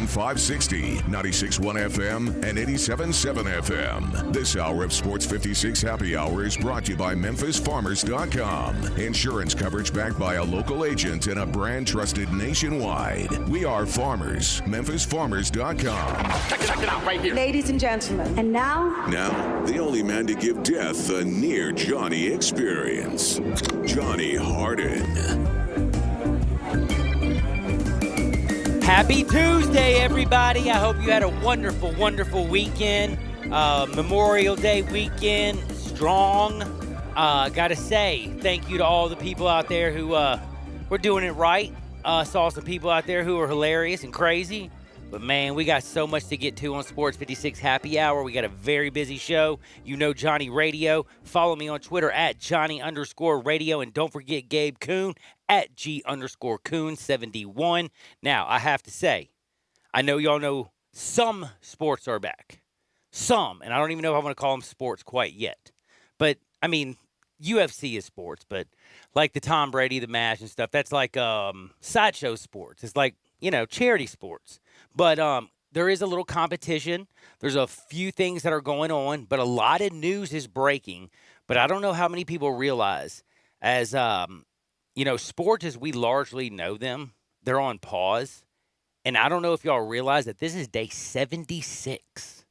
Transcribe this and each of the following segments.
AM 560, 96.1 FM, and 87.7 FM. This hour of Sports 56 Happy Hour is brought to you by MemphisFarmers.com. Insurance coverage backed by a local agent and a brand trusted nationwide. We are farmers. MemphisFarmers.com. Check it out right here. Ladies and gentlemen, and now, The only man to give death a near Johnny experience. Johnny Harden. Happy Tuesday, everybody. I hope you had a wonderful, wonderful weekend. Memorial Day weekend, strong. Gotta say, thank you to all the people out there who were doing it right. Saw some people out there who were hilarious and crazy. But, man, we got so much to get to on Sports 56 Happy Hour. We got a very busy show. You know Johnny Radio. Follow me on Twitter at Johnny_Radio. And don't forget Gabe Kuhn at G_Kuhn71. Now, I have to say, I know y'all know some sports are back. Some. And I don't even know if I want to call them sports quite yet. But, I mean, UFC is sports. But like the Tom Brady, the MASH and stuff, that's like sideshow sports. It's like, you know, charity sports. But there is a little competition. There's a few things that are going on, but a lot of news is breaking. But I don't know how many people realize, as you know, sports as we largely know them, they're on pause. And I don't know if y'all realize that this is day 76.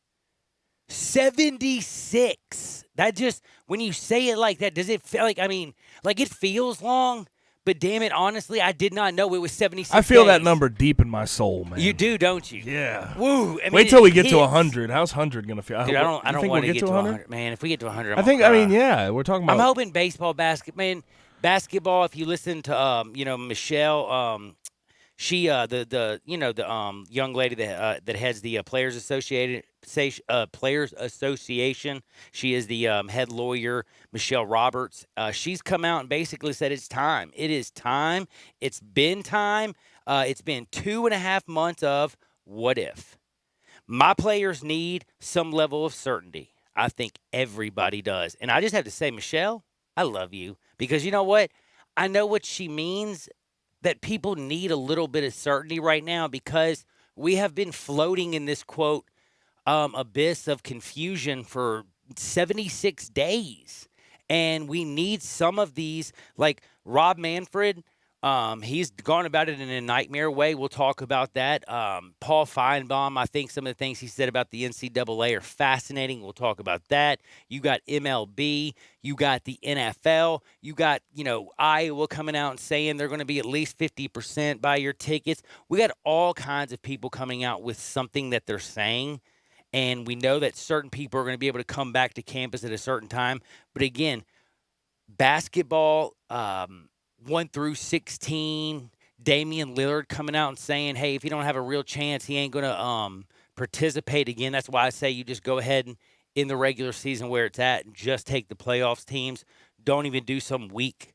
76. That just, when you say it like that, does it feel like, I mean, like it feels long? But damn it, honestly, I did not know it was 76 I feel days. that number deep in my soul, man. You do, don't you? Yeah. Woo. I mean, wait till we get hits. to 100. How's 100 going to feel? Dude, I don't think want we'll to get to 100. Man, if we get to 100, I think, I mean, yeah, we're talking about. I'm hoping baseball, basketball, if you listen to, you know, Michelle, she, the young lady that heads the Players Association. She is the head lawyer, Michelle Roberts. She's come out and basically said it's time. It is time. It's been time. It's been 2.5 months of what if. My players need some level of certainty. I think everybody does. And I just have to say, Michelle, I love you. Because you know what? I know what she means, that people need a little bit of certainty right now because we have been floating in this, quote, abyss of confusion for 76 days. And we need some of these, like Rob Manfred, he's gone about it in a nightmare way. We'll talk about that. Paul Feinbaum, I think some of the things he said about the NCAA are fascinating. We'll talk about that. You got MLB. You got the NFL. You got, you know, Iowa coming out and saying they're going to be at least 50% buy your tickets. We got all kinds of people coming out with something that they're saying. And we know that certain people are going to be able to come back to campus at a certain time. But again, basketball, 1 through 16, Damian Lillard coming out and saying, hey, if you don't have a real chance, he ain't going to participate again. That's why I say you just go ahead and in the regular season where it's at and just take the playoffs teams. Don't even do some weak,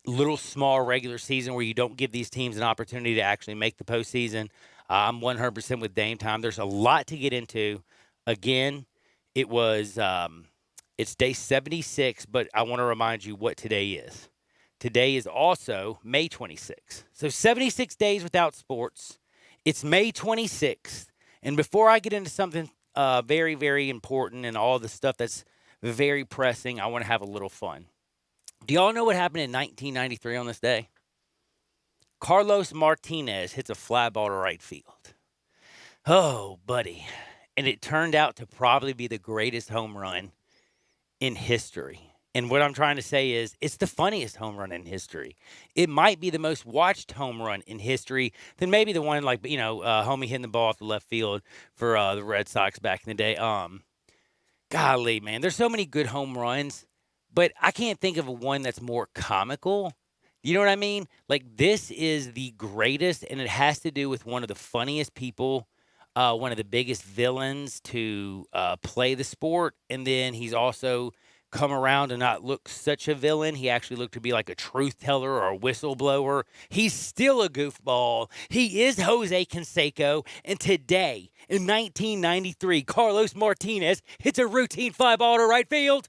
little small regular season where you don't give these teams an opportunity to actually make the postseason. I'm 100% with Dame time. There's a lot to get into. Again, it was it's day 76, but I want to remind you what today is. Today is also May 26th. So 76 days without sports. It's May 26th. And before I get into something very, very important and all the stuff that's very pressing, I want to have a little fun. Do y'all know what happened in 1993 on this day? Carlos Martinez hits a fly ball to right field. Oh, buddy. And it turned out to probably be the greatest home run in history. And what I'm trying to say is it's the funniest home run in history. It might be the most watched home run in history than maybe the one like, you know, homie hitting the ball off the left field for the Red Sox back in the day. Golly, man, there's so many good home runs, but I can't think of one that's more comical. You know what I mean? Like, this is the greatest, and it has to do with one of the funniest people, one of the biggest villains to play the sport, and then he's also come around to not look such a villain. He actually looked to be like a truth teller or a whistleblower. He's still a goofball. He is Jose Canseco, and today, in 1993, Carlos Martinez hits a routine fly ball to right field.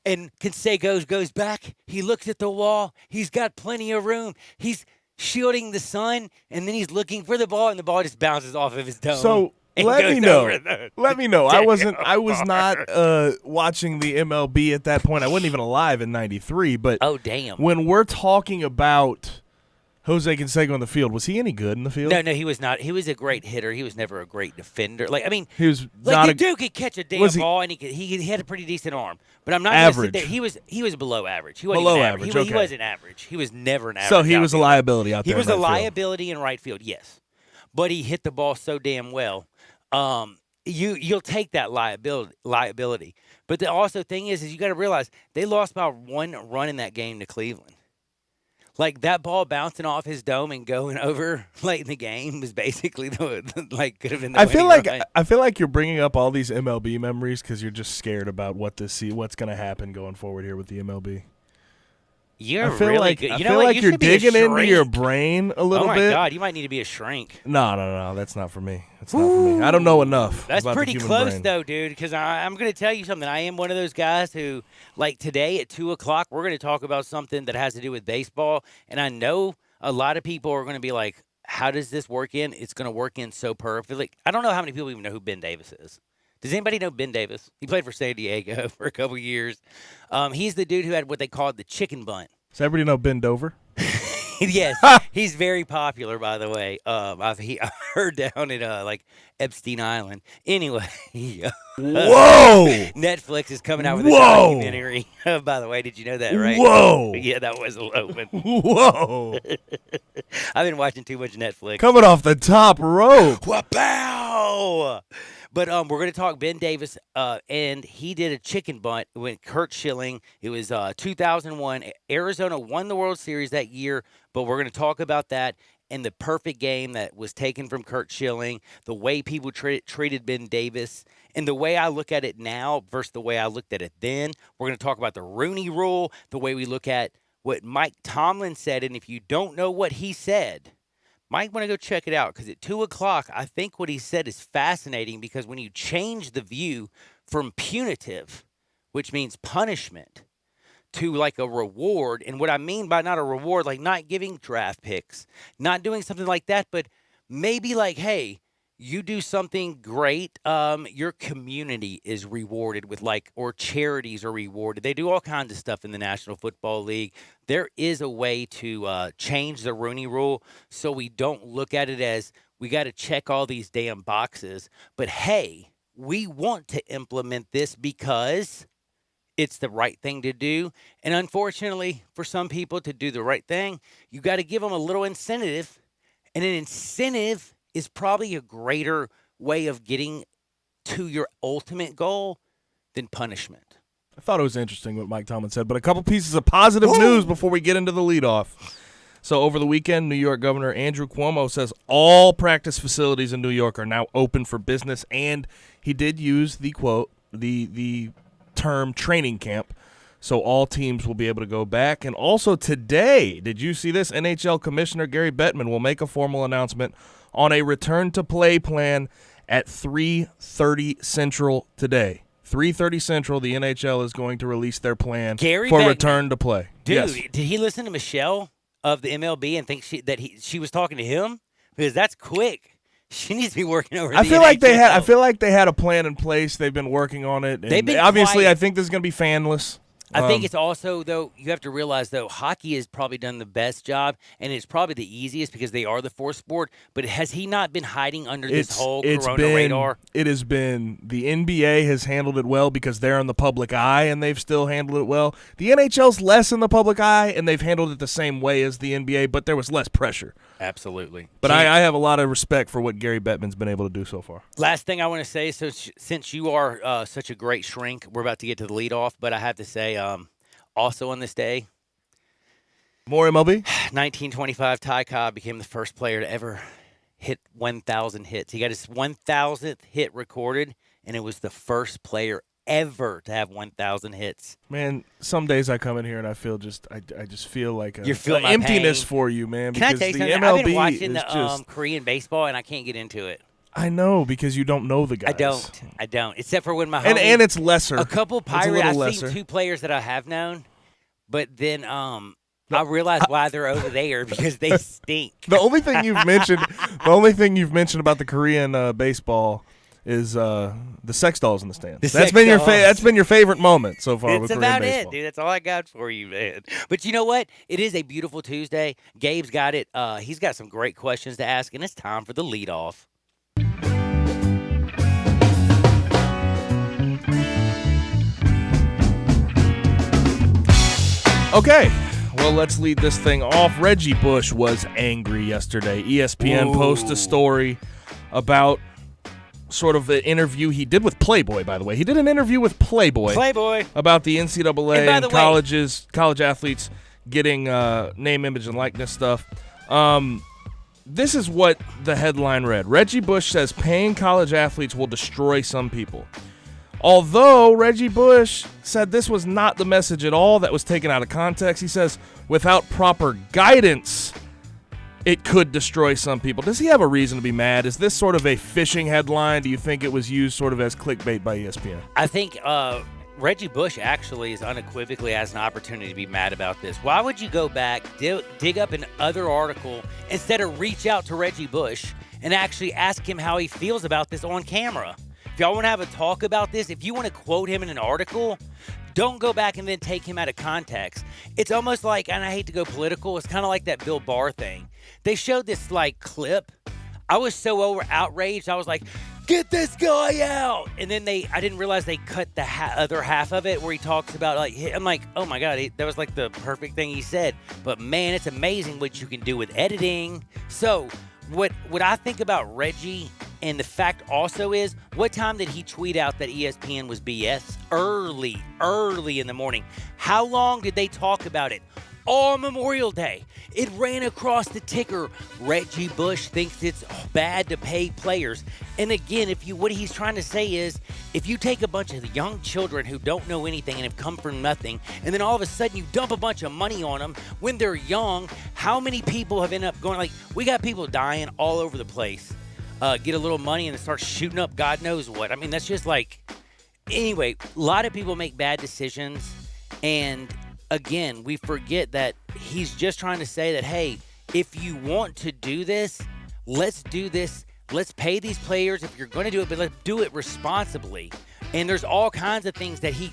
And Canseco goes back. He looks at the wall. He's got plenty of room. He's shielding the sun, and then he's looking for the ball, and the ball just bounces off of his dome. So and let goes me know. over the Let me know. I was bar. not watching the MLB at that point. I wasn't even alive in '93. But Oh, damn. when we're talking about Jose Canseco in the field, was he any good in the field? No, he was not. He was a great hitter. He was never a great defender. Like, I mean, He was like not the a dude could catch a damn was he- ball, and he had a pretty decent arm. But I'm not gonna sit Average. there. He was below average. He wasn't Below even average, He okay. wasn't average. He was never an average. So he was a outfielder. liability out He there. was in a right field. liability in right field, yes, but he hit the ball so damn well. You'll take that liability. But the also thing is you got to realize they lost by 1 run in that game to Cleveland. Like that ball bouncing off his dome and going over late in the game was basically could have been. I feel like you're bringing up all these MLB memories because you're just scared about what's going to happen going forward here with the MLB. You're I feel really like good. I You feel know what? like You you're should be a digging into your shrink. brain a little Oh my bit. God, you might need to be a shrink. No, that's not for me. That's not for me. I don't know enough. That's about the pretty human close, brain. though, dude, because I'm going to tell you something. I am one of those guys who, like today at 2 o'clock, we're going to talk about something that has to do with baseball. And I know a lot of people are going to be like, how does this work in? It's going to work in so perfectly. I don't know how many people even know who Ben Davis is. Does anybody know Ben Davis? He played for San Diego for a couple years. He's the dude who had what they called the chicken bunt. Does everybody know Ben Dover? Yes, he's very popular, by the way. I've heard down at like Epstein Island. Anyway, Whoa! Netflix is coming out with a Whoa! documentary. By the way, did you know that? Right? Whoa! Yeah, that was a low one. Whoa! I've been watching too much Netflix. Coming off the top rope. Wow! But we're going to talk Ben Davis, and he did a chicken bunt when Kurt Schilling. It was 2001. Arizona won the World Series that year, but we're going to talk about that and the perfect game that was taken from Kurt Schilling, the way people treated Ben Davis, and the way I look at it now versus the way I looked at it then. We're going to talk about the Rooney Rule, the way we look at what Mike Tomlin said, and if you don't know what he said, might want to go check it out because at 2 o'clock, I think what he said is fascinating because when you change the view from punitive, which means punishment, to like a reward, and what I mean by not a reward, like not giving draft picks, not doing something like that, but maybe like, hey, you do something great, your community is rewarded with or charities are rewarded. They do all kinds of stuff in the National Football League. There is a way to change the Rooney Rule so we don't look at it as we got to check all these damn boxes. But hey, we want to implement this because it's the right thing to do. And unfortunately, for some people to do the right thing, you got to give them a little incentive. And an incentive is probably a greater way of getting to your ultimate goal than punishment. I thought it was interesting what Mike Tomlin said, but a couple pieces of positive news before we get into the leadoff. So over the weekend, New York Governor Andrew Cuomo says all practice facilities in New York are now open for business, and he did use the quote, the term training camp, so all teams will be able to go back. And also today, did you see this? NHL Commissioner Gary Bettman will make a formal announcement on a return-to-play plan at 3:30 Central today. 3:30 Central, the NHL is going to release their plan Gary for Bettman. return to play. Dude, Yes. did he listen to Michelle of the MLB and think she was talking to him? Because that's quick. She needs to be working over. I the feel like they had. NHL. I feel like they had a plan in place. They've been working on it. And They've been obviously. quiet. I think this is going to be fanless. I think it's also, though, you have to realize, though, hockey has probably done the best job, and it's probably the easiest because they are the fourth sport. But has he not been hiding under this whole corona radar? It has been. The NBA has handled it well because they're in the public eye, and they've still handled it well. The NHL's less in the public eye, and they've handled it the same way as the NBA, but there was less pressure. Absolutely. But I have a lot of respect for what Gary Bettman's been able to do so far. Last thing I want to say, so since you are such a great shrink, we're about to get to the leadoff, but I have to say, also on this day, More MLB? 1925, Ty Cobb became the first player to ever hit 1,000 hits. He got his 1,000th hit recorded, and it was the first player ever to have 1,000 hits. Man, some days I come in here and I feel I just feel like You're feeling my emptiness pain. for you, man. Can I Because tell you the something? MLB I've been watching is the just. Korean baseball, and I can't get into it. I know because you don't know the guys. I don't. Except for when my And homie- it's lesser. a couple It's a Pirates. little I've lesser. seen two players that I have known, but then I realize why they're over there because they stink. The only thing you've mentioned about the Korean baseball is the sex dolls in the stands. That's been your favorite moment so far. It's with Korean about baseball. it, dude. That's all I got for you, man. But you know what? It is a beautiful Tuesday. Gabe's got it. He's got some great questions to ask, and it's time for the leadoff. Okay, well, let's lead this thing off. Reggie Bush was angry yesterday. ESPN posted a story about sort of an interview he did with Playboy, by the way. He did an interview with Playboy about the NCAA and college athletes getting name, image, and likeness stuff. This is what the headline read. Reggie Bush says paying college athletes will destroy some people. Although Reggie Bush said this was not the message at all, that was taken out of context. He says, without proper guidance, it could destroy some people. Does he have a reason to be mad? Is this sort of a phishing headline? Do you think it was used sort of as clickbait by ESPN? I think Reggie Bush actually is unequivocally has an opportunity to be mad about this. Why would you go back, dig up another article, instead of reach out to Reggie Bush and actually ask him how he feels about this on camera? If y'all want to have a talk about this, if you want to quote him in an article, don't go back and then take him out of context. It's almost like, and I hate to go political, it's kind of like that Bill Barr thing. They showed this like clip. I was so outraged. I was like, get this guy out. And then I didn't realize they cut the other half of it where he talks about I'm like, oh my God, that was like the perfect thing he said. But man, it's amazing what you can do with editing. So what I think about Reggie, and the fact also is, what time did he tweet out that ESPN was BS? Early in the morning. How long did they talk about it? All Memorial Day. It ran across the ticker. Reggie Bush thinks it's bad to pay players. And again, what he's trying to say is, if you take a bunch of young children who don't know anything and have come from nothing, and then all of a sudden you dump a bunch of money on them when they're young, how many people have ended up going, we got people dying all over the place. Get a little money and start shooting up God knows what. I mean, that's just anyway, a lot of people make bad decisions. And again, we forget that he's just trying to say that, hey, if you want to do this, let's do this. Let's pay these players if you're going to do it, but let's do it responsibly. And there's all kinds of things that he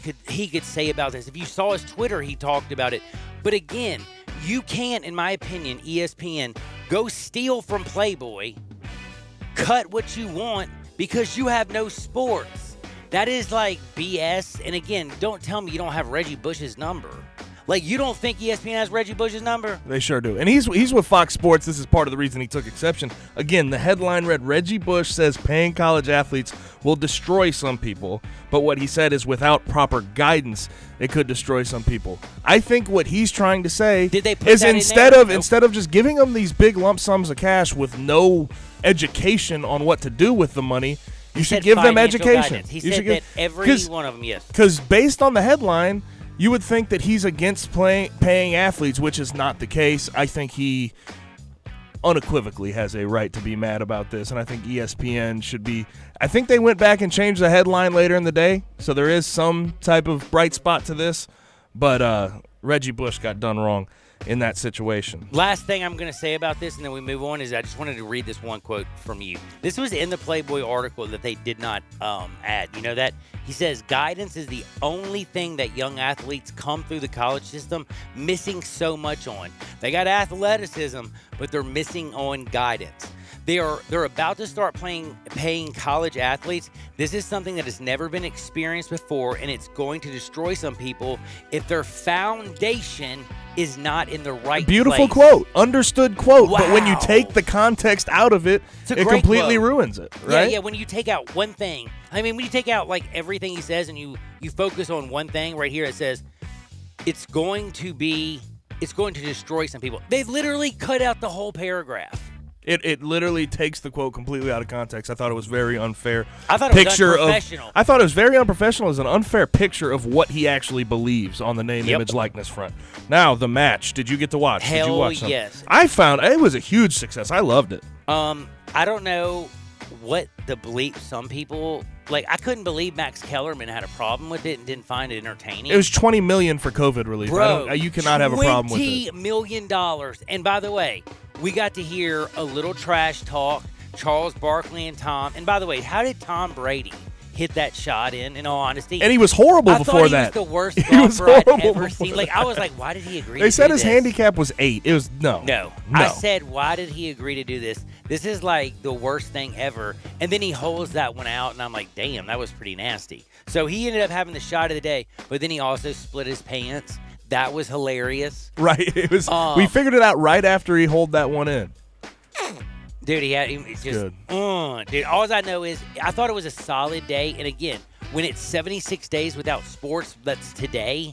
could say about this. If you saw his Twitter, he talked about it. But again, you can't, in my opinion, ESPN, go steal from Playboy, cut what you want because you have no sports. That is like BS. And again, don't tell me you don't have Reggie Bush's number. You don't think ESPN has Reggie Bush's number? They sure do. And he's with Fox Sports. This is part of the reason he took exception. Again, the headline read, Reggie Bush says paying college athletes will destroy some people. But what he said is without proper guidance, it could destroy some people. I think what he's trying to say is instead of just giving them these big lump sums of cash with no education on what to do with the money, you should give them education. Guidance. He said that every one of them, yes. Because based on the headline, you would think that he's against paying athletes, which is not the case. I think he unequivocally has a right to be mad about this, and I think ESPN should be. I think they went back and changed the headline later in the day, so there is some type of bright spot to this, but Reggie Bush got done wrong in that situation. Last thing I'm going to say about this, and then we move on, is I just wanted to read this one quote from you. This was in the Playboy article that they did not add. You know that? He says, guidance is the only thing that young athletes come through the college system missing so much on. They got athleticism, but they're missing on guidance. They're about to start paying college athletes. This is something that has never been experienced before, and it's going to destroy some people if their foundation is not in the right Beautiful place. Quote. Understood quote. Wow. But when you take the context out of it, it completely ruins it, right? Yeah, when you take out one thing. I mean, when you take out everything he says and you focus on one thing right here, it says it's going to destroy some people. They literally cut out the whole paragraph. It literally takes the quote completely out of context. I thought it was very unfair. I thought it was unprofessional. I thought it was very unprofessional as an unfair picture of what he actually believes on the name, image, likeness front. Now, the match. Did you get to watch? Hell Did you watch yes. I found it was a huge success. I loved it. I don't know. what the bleep some people like. I couldn't believe Max Kellerman had a problem with it and didn't find it entertaining. It was $20 million for COVID relief. Bro, you cannot have a problem with it. $20 million. And by the way, we got to hear a little trash talk. Charles Barkley and Tom. And by the way, how did Tom Brady hit that shot in all honesty? And he was horrible before that. I thought he was the worst golfer I'd ever seen. Like, I was like, why did he agree to do this? They said his handicap was 8. It was no. I said, why did he agree to do this? This is like the worst thing ever. And then he holds that one out, and I'm like, damn, that was pretty nasty. So he ended up having the shot of the day, but then he also split his pants. That was hilarious. Right. It was. We figured it out right after he holed that one in. Dude, it's just good. Dude, all I know is I thought it was a solid day. And again, when it's 76 days without sports, that's today.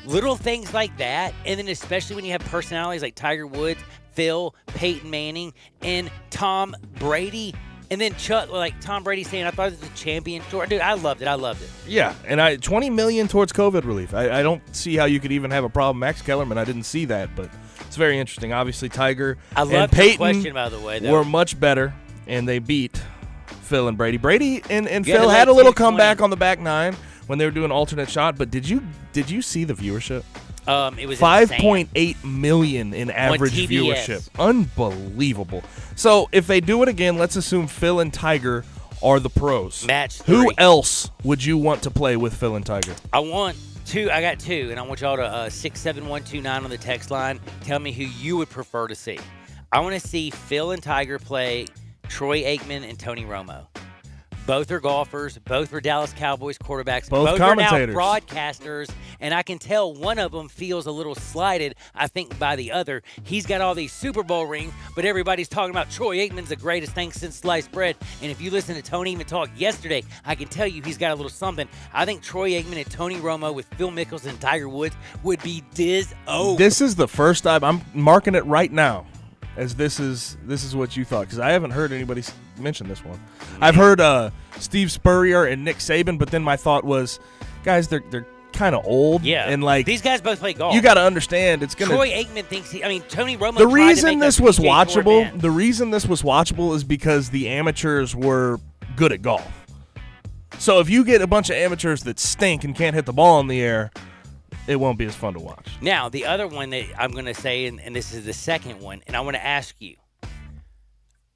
Little things like that, and then especially when you have personalities like Tiger Woods, Phil, Peyton Manning, and Tom Brady, and then Chuck, like Tom Brady saying, "I thought it was a champion tour." Dude, I loved it. Yeah, and $20 million towards COVID relief. I don't see how you could even have a problem. Max Kellerman, I didn't see that, but it's very interesting. Obviously, Tiger and Peyton question, by the way, though. were much better, and they beat Phil and Brady. Brady and Phil had a little comeback on the back nine when they were doing alternate shot. But did you see the viewership? It was 5.8 million in average viewership. Unbelievable. So if they do it again, let's assume Phil and Tiger are the pros. Match 3. Who else would you want to play with Phil and Tiger? I got two, and I want y'all to 67129 on the text line. Tell me who you would prefer to see. I want to see Phil and Tiger play Troy Aikman and Tony Romo. Both are golfers. Both were Dallas Cowboys quarterbacks. Both are commentators. now broadcasters, and I can tell one of them feels a little slighted, I think, by the other. He's got all these Super Bowl rings, but everybody's talking about Troy Aikman's the greatest thing since sliced bread. And if you listen to Tony even talk yesterday, I can tell you he's got a little something. I think Troy Aikman and Tony Romo with Phil Mickelson and Tiger Woods would be This is the first time. I'm marking it right now. As this is what you thought, because I haven't heard anybody mention this one. I've heard Steve Spurrier and Nick Saban, but then my thought was, guys, they're kind of old. Yeah, and like these guys both play golf. You got to understand, it's gonna. Troy Aikman thinks Tony Romo. The reason this was watchable, is because the amateurs were good at golf. So if you get a bunch of amateurs that stink and can't hit the ball in the air, it won't be as fun to watch. Now, the other one that I'm going to say, and this is the second one, and I want to ask you.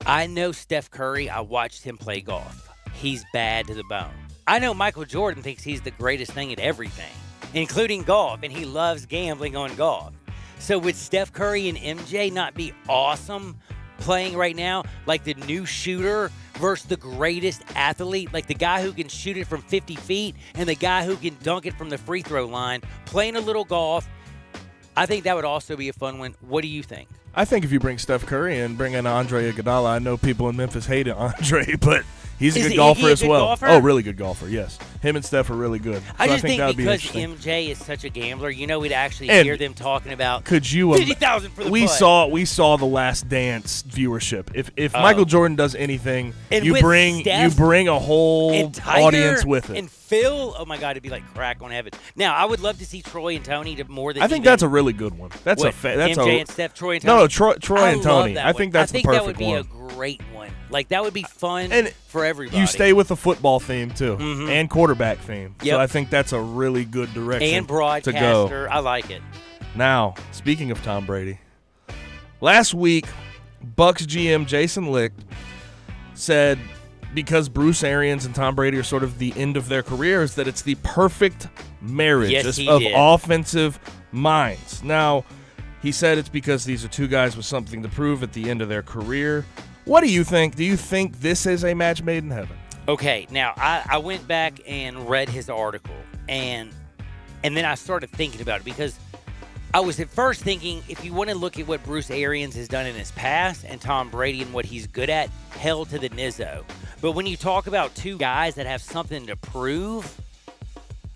I know Steph Curry. I watched him play golf. He's bad to the bone. I know Michael Jordan thinks he's the greatest thing at everything, including golf, and he loves gambling on golf. So would Steph Curry and MJ not be awesome playing right now, like the new shooter versus the greatest athlete, like the guy who can shoot it from 50 feet and the guy who can dunk it from the free throw line, playing a little golf? I think that would also be a fun one. What do you think? I think if you bring Steph Curry and bring in Andre Iguodala, I know people in Memphis hate Andre, but he's a good golfer as well. Golfer? Oh, really good golfer, yes. Him and Steph are really good. I just think that would because be MJ is such a gambler, we'd actually And hear them talking about could you 50,000 for the we putt. we saw the Last Dance viewership. If Michael Jordan does anything, you bring a whole Tiger audience with it. And Phil, oh my God, it'd be like crack on heaven. Now, I would love to see Troy and Tony to more than I think that's a really good one. That's MJ and Steph, Troy and Tony. No, Troy and Tony. I think that's the perfect one. I think that would be a great one. Like, that would be fun for everybody. You stay with the football theme, too, and quarterback theme. Yep. So I think that's a really good direction and broadcaster. I like it. Now, speaking of Tom Brady, last week, Bucs GM Jason Licht said because Bruce Arians and Tom Brady are sort of the end of their careers, that it's the perfect marriage of offensive minds. Now, he said it's because these are two guys with something to prove at the end of their career. What do you think? Do you think this is a match made in heaven? Okay, now I went back and read his article, and then I started thinking about it, because I was at first thinking, if you want to look at what Bruce Arians has done in his past and Tom Brady and what he's good at, hell to the Nizzo. But when you talk about two guys that have something to prove,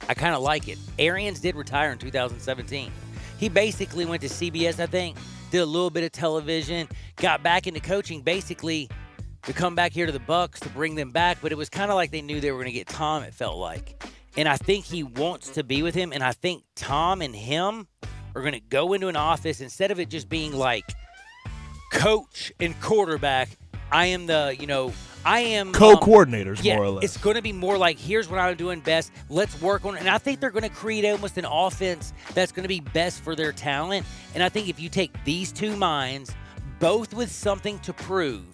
I kind of like it. Arians did retire in 2017. He basically went to CBS, I think, did a little bit of television, got back into coaching basically to come back here to the Bucs to bring them back, but it was kind of like they knew they were going to get Tom, it felt like. And I think he wants to be with him, and I think Tom and him are going to go into an office, instead of it just being like coach and quarterback, I am the, I am co-coordinators, yeah, more or less. It's going to be more like, here's what I'm doing best. Let's work on it. And I think they're going to create almost an offense that's going to be best for their talent. And I think if you take these two minds, both with something to prove,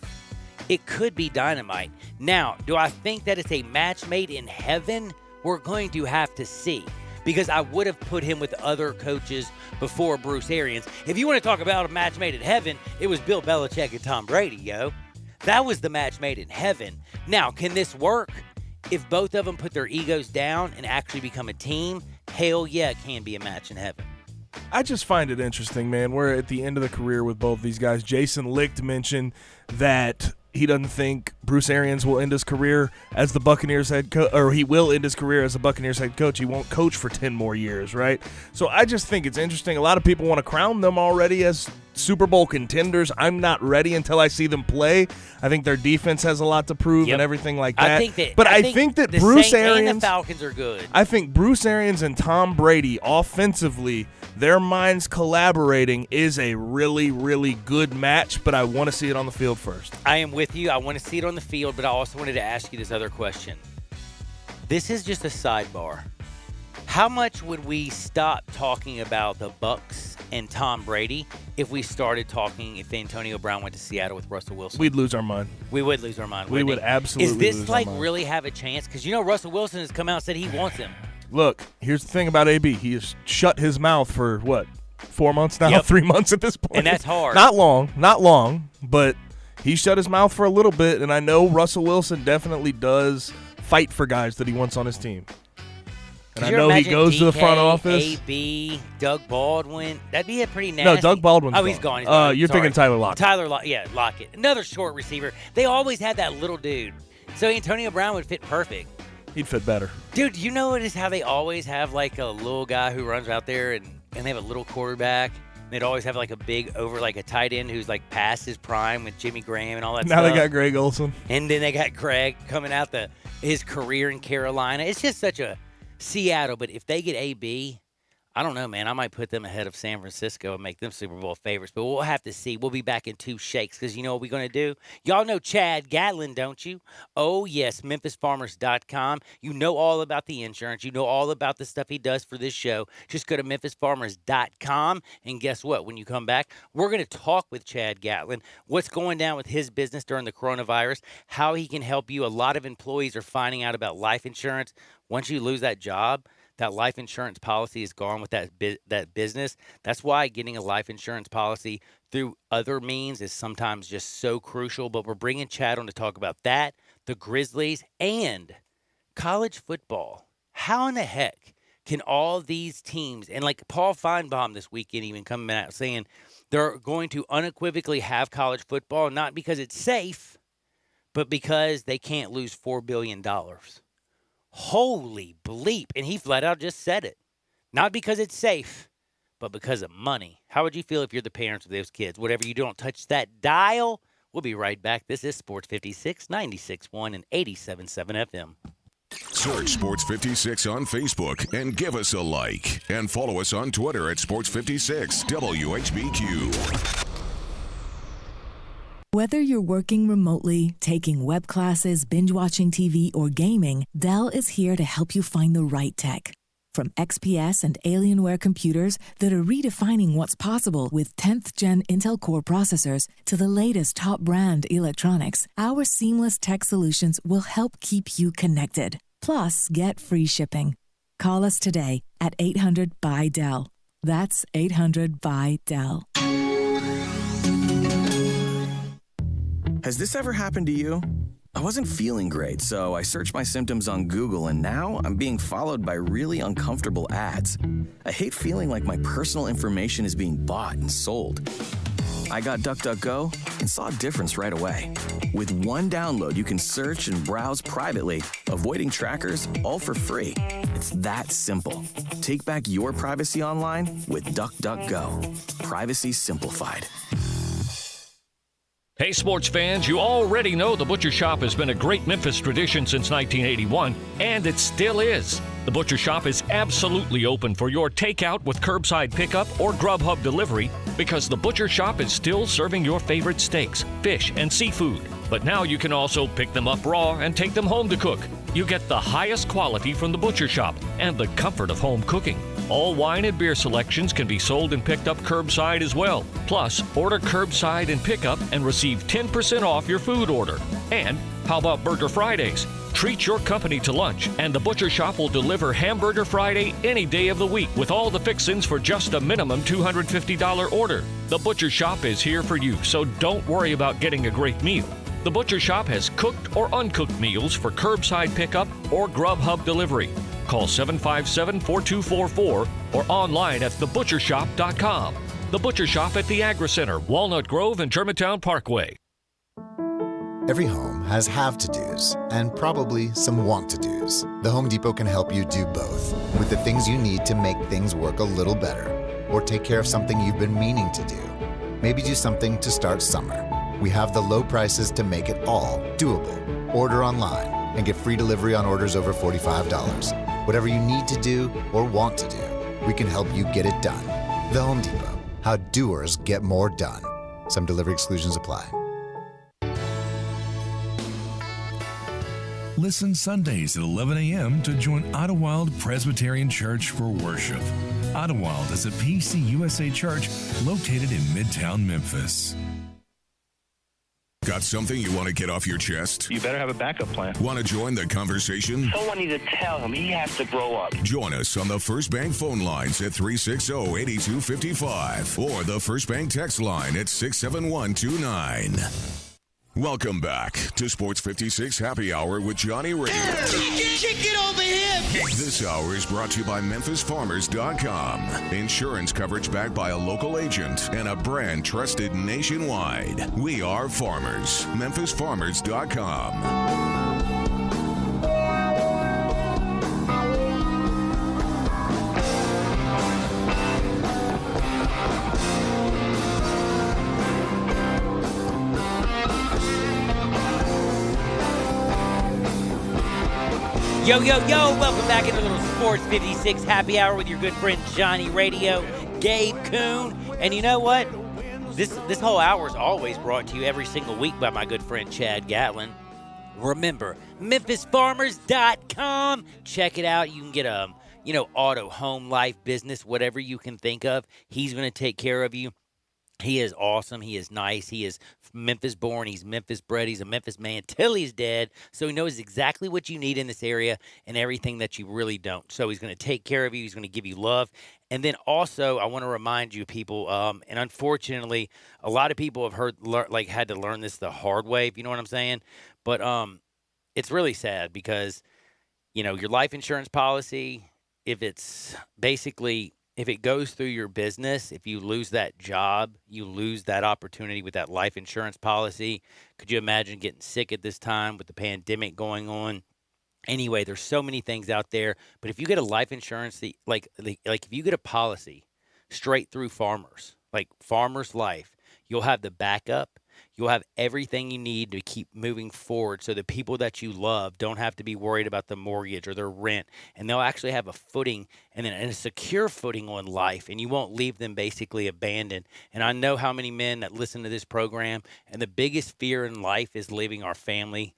it could be dynamite. Now, do I think that it's a match made in heaven? We're going to have to see. Because I would have put him with other coaches before Bruce Arians. If you want to talk about a match made in heaven, it was Bill Belichick and Tom Brady, yo. That was the match made in heaven. Now, can this work? If both of them put their egos down and actually become a team, hell yeah, it can be a match in heaven. I just find it interesting, man. We're at the end of the career with both these guys. Jason Licht mentioned that he doesn't think Bruce Arians will end his career as the Buccaneers head coach, or he will end his career as the Buccaneers head coach. He won't coach for 10 more years, right? So I just think it's interesting. A lot of people want to crown them already as Super Bowl contenders. I'm not ready until I see them play. I think their defense has a lot to prove and everything like that. I think that the Bruce Saints Arians and the Falcons are good. I think Bruce Arians and Tom Brady offensively, their minds collaborating is a really, really good match, but I want to see it on the field first. I am with you. I want to see it on the field, but I also wanted to ask you this other question. This is just a sidebar. How much would we stop talking about the Bucs and Tom Brady if we started talking if Antonio Brown went to Seattle with Russell Wilson? We'd lose our mind. We would lose our mind. We would absolutely lose our mind. Is this like really have a chance? Because you know Russell Wilson has come out and said he wants him. Look, here's the thing about AB. He has shut his mouth for, 4 months now? 3 months at this point. And that's hard. Not long, but he shut his mouth for a little bit, and I know Russell Wilson definitely does fight for guys that he wants on his team. And I know he goes to the front office. AB, Doug Baldwin. That'd be a pretty nasty. No, Doug Baldwin's he's gone. He's gone. You're thinking Tyler Lockett. Lockett. Another short receiver. They always had that little dude. So Antonio Brown would fit perfect. He'd fit better. Dude, you know it is how they always have like a little guy who runs out there and they have a little quarterback. They'd always have like a big like a tight end who's like past his prime with Jimmy Graham and all that stuff. Now they got Greg Olsen. And then they got Greg coming out his career in Carolina. It's just such a Seattle. But if they get AB, I don't know, man. I might put them ahead of San Francisco and make them Super Bowl favorites. But we'll have to see. We'll be back in 2 shakes because you know what we're going to do? Y'all know Chad Gatlin, don't you? Oh, yes, MemphisFarmers.com. You know all about the insurance. You know all about the stuff he does for this show. Just go to MemphisFarmers.com. And guess what? When you come back, we're going to talk with Chad Gatlin, what's going down with his business during the coronavirus, how he can help you. A lot of employees are finding out about life insurance. Once you lose that job, that life insurance policy is gone with that business. That's why getting a life insurance policy through other means is sometimes just so crucial. But we're bringing Chad on to talk about that, the Grizzlies, and college football. How in the heck can all these teams, and like Paul Feinbaum this weekend even coming out saying they're going to unequivocally have college football, not because it's safe, but because they can't lose $4 billion. Holy bleep. And he flat out just said it. Not because it's safe, but because of money. How would you feel if you're the parents of those kids? Whatever you do, don't touch that dial. We'll be right back. This is Sports 56, 96.1 and 87.7 FM. Search Sports 56 on Facebook and give us a like. And follow us on Twitter at Sports 56 WHBQ. Whether you're working remotely, taking web classes, binge-watching TV, or gaming, Dell is here to help you find the right tech. From XPS and Alienware computers that are redefining what's possible with 10th-gen Intel Core processors to the latest top-brand electronics, our seamless tech solutions will help keep you connected. Plus, get free shipping. Call us today at 800-BY-DELL. That's 800-BY-DELL. Has this ever happened to you? I wasn't feeling great, so I searched my symptoms on Google, and now I'm being followed by really uncomfortable ads. I hate feeling like my personal information is being bought and sold. I got DuckDuckGo and saw a difference right away. With one download, you can search and browse privately, avoiding trackers, all for free. It's that simple. Take back your privacy online with DuckDuckGo. Privacy simplified. Hey, sports fans, you already know the Butcher Shop has been a great Memphis tradition since 1981, and it still is. The Butcher Shop is absolutely open for your takeout with curbside pickup or Grubhub delivery because the Butcher Shop is still serving your favorite steaks, fish, and seafood. But now you can also pick them up raw and take them home to cook. You get the highest quality from the Butcher Shop and the comfort of home cooking. All wine and beer selections can be sold and picked up curbside as well. Plus, order curbside and pickup and receive 10% off your food order. And how about Burger Fridays? Treat your company to lunch, and the Butcher Shop will deliver Hamburger Friday any day of the week with all the fixins for just a minimum $250 order. The Butcher Shop is here for you, so don't worry about getting a great meal. The Butcher Shop has cooked or uncooked meals for curbside pickup or Grubhub delivery. Call 757-4244 or online at thebutchershop.com. The Butcher Shop at the Agri Center, Walnut Grove, and Germantown Parkway. Every home has have-to-dos and probably some want-to-dos. The Home Depot can help you do both with the things you need to make things work a little better, or take care of something you've been meaning to do. Maybe do something to start summer. We have the low prices to make it all doable. Order online and get free delivery on orders over $45. Whatever you need to do or want to do, we can help you get it done. The Home Depot. How doers get more done. Some delivery exclusions apply. Listen Sundays at 11 a.m. to join Idlewild Presbyterian Church for worship. Idlewild is a PCUSA church located in Midtown Memphis. Got something you want to get off your chest? You better have a backup plan. Want to join the conversation? Someone needs to tell him he has to grow up. Join us on the First Bank phone lines at 360-8255 or the First Bank text line at 67129. Welcome back to Sports 56 Happy Hour with Johnny Radio. Kick it over him! This hour is brought to you by MemphisFarmers.com. Insurance coverage backed by a local agent and a brand trusted nationwide. We are farmers. MemphisFarmers.com. Yo, yo, yo, welcome back into a little Sports 56 Happy Hour with your good friend Johnny Radio, Gabe Kuhn. And you know what? This whole hour is always brought to you every single week by my good friend Chad Gatlin. Remember, MemphisFarmers.com. Check it out. You can get auto, home, life, business, whatever you can think of. He's going to take care of you. He is awesome. He is nice. He is Memphis born. He's Memphis bred. He's a Memphis man till he's dead. So he knows exactly what you need in this area and everything that you really don't. So he's going to take care of you. He's going to give you love. And then also, I want to remind you people, and unfortunately, a lot of people have had to learn this the hard way, if you know what I'm saying. But it's really sad because, your life insurance policy, if it goes through your business, if you lose that job, you lose that opportunity with that life insurance policy. Could you imagine getting sick at this time with the pandemic going on? Anyway, there's so many things out there. But if you get a life insurance, like if you get a policy straight through Farmers, like Farmers Life, you'll have the backup. You'll have everything you need to keep moving forward so the people that you love don't have to be worried about the mortgage or their rent, and they'll actually have a footing and a secure footing on life, and you won't leave them basically abandoned. And I know how many men that listen to this program, and the biggest fear in life is leaving our family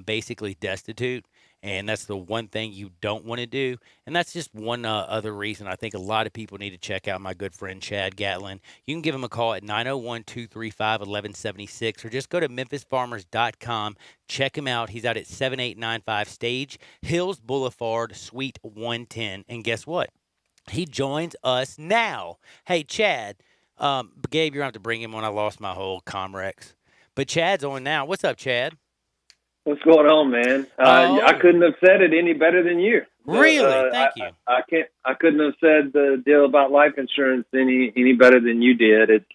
basically destitute. And that's the one thing you don't want to do. And that's just one other reason I think a lot of people need to check out my good friend Chad Gatlin. You can give him a call at 901-235-1176 or just go to MemphisFarmers.com. Check him out. He's out at 7895 Stage Hills Boulevard, Suite 110. And guess what? He joins us now. Hey, Chad. Gabe, you're going to have to bring him on. I lost my whole Comrex. But Chad's on now. What's up, Chad? What's going on, man? I couldn't have said it any better than you. Really? Thank you. I couldn't have said the deal about life insurance any better than you did. It's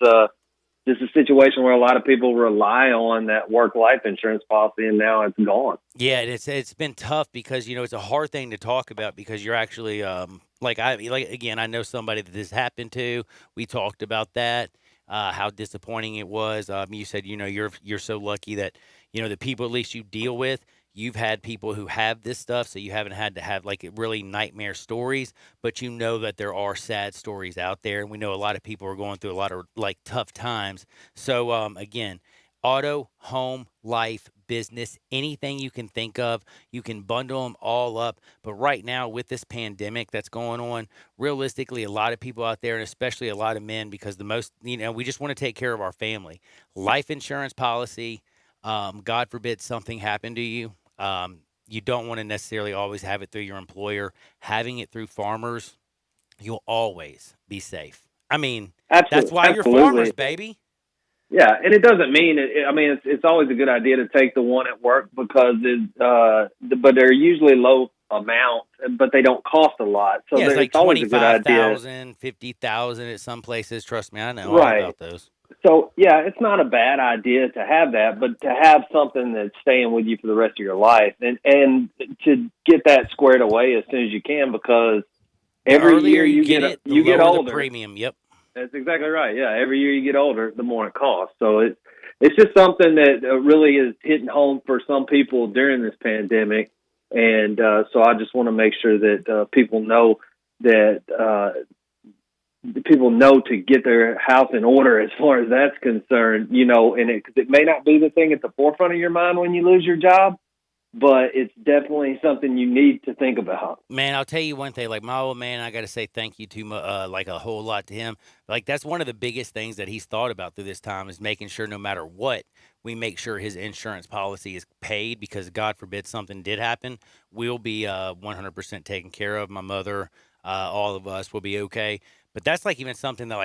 just a situation where a lot of people rely on that work life insurance policy, and now it's gone. Yeah, it's been tough because it's a hard thing to talk about because you're actually again, I know somebody that this happened to. We talked about that. How disappointing it was. You said, you're so lucky that, the people at least you deal with, you've had people who have this stuff, so you haven't had to have really nightmare stories, but that there are sad stories out there, and we know a lot of people are going through a lot of tough times. So again, Auto, home, life, business, anything you can think of, you can bundle them all up. But right now, with this pandemic that's going on, realistically, a lot of people out there, and especially a lot of men, because we just want to take care of our family. Life insurance policy, God forbid something happened to you. You don't want to necessarily always have it through your employer. Having it through Farmers, you'll always be safe. I mean, that's why you're Farmers, baby. Yeah, and it doesn't mean it's always a good idea to take the one at work because but they're usually low amount, but they don't cost a lot. So it's like always a good idea. 25,000, 50,000 at some places. Trust me, I know all about those. So yeah, it's not a bad idea to have that, but to have something that's staying with you for the rest of your life, and to get that squared away as soon as you can, because every year you get older. The premium. Yep. That's exactly right. Yeah, every year you get older, the more it costs. So it's just something that really is hitting home for some people during this pandemic, and so I just want to make sure that people know to get their house in order as far as that's concerned. And it may not be the thing at the forefront of your mind when you lose your job, but it's definitely something you need to think about. Man, I'll tell you one thing. Like my old man, I got to say thank you to like a whole lot to him. Like that's one of the biggest things that he's thought about through this time is making sure no matter what, we make sure his insurance policy is paid because God forbid something did happen, we'll be 100% taken care of. My mother, all of us will be okay. But that's like even something that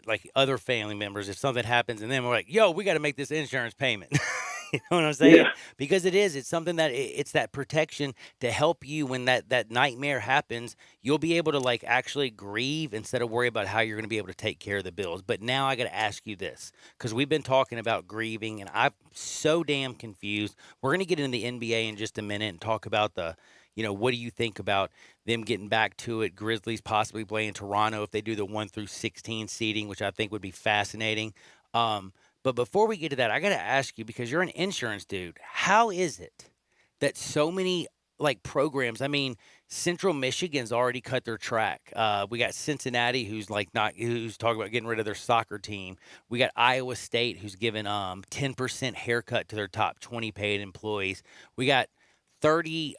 like other family members, if something happens and then we're like, yo, we got to make this insurance payment. You know what I'm saying? Yeah. Because it's something that it's that protection to help you when that nightmare happens. You'll be able to like actually grieve instead of worry about how you're going to be able to take care of the bills. But now I got to ask you this, because we've been talking about grieving and I'm so damn confused. We're going to get into the NBA in just a minute and talk about what do you think about them getting back to it? Grizzlies possibly playing Toronto if they do the 1 through 16 seeding, which I think would be fascinating. But before we get to that, I got to ask you, because you're an insurance dude, how is it that so many like programs, I mean, Central Michigan's already cut their track. We got Cincinnati who's talking about getting rid of their soccer team. We got Iowa State who's given 10% haircut to their top 20 paid employees. We got 30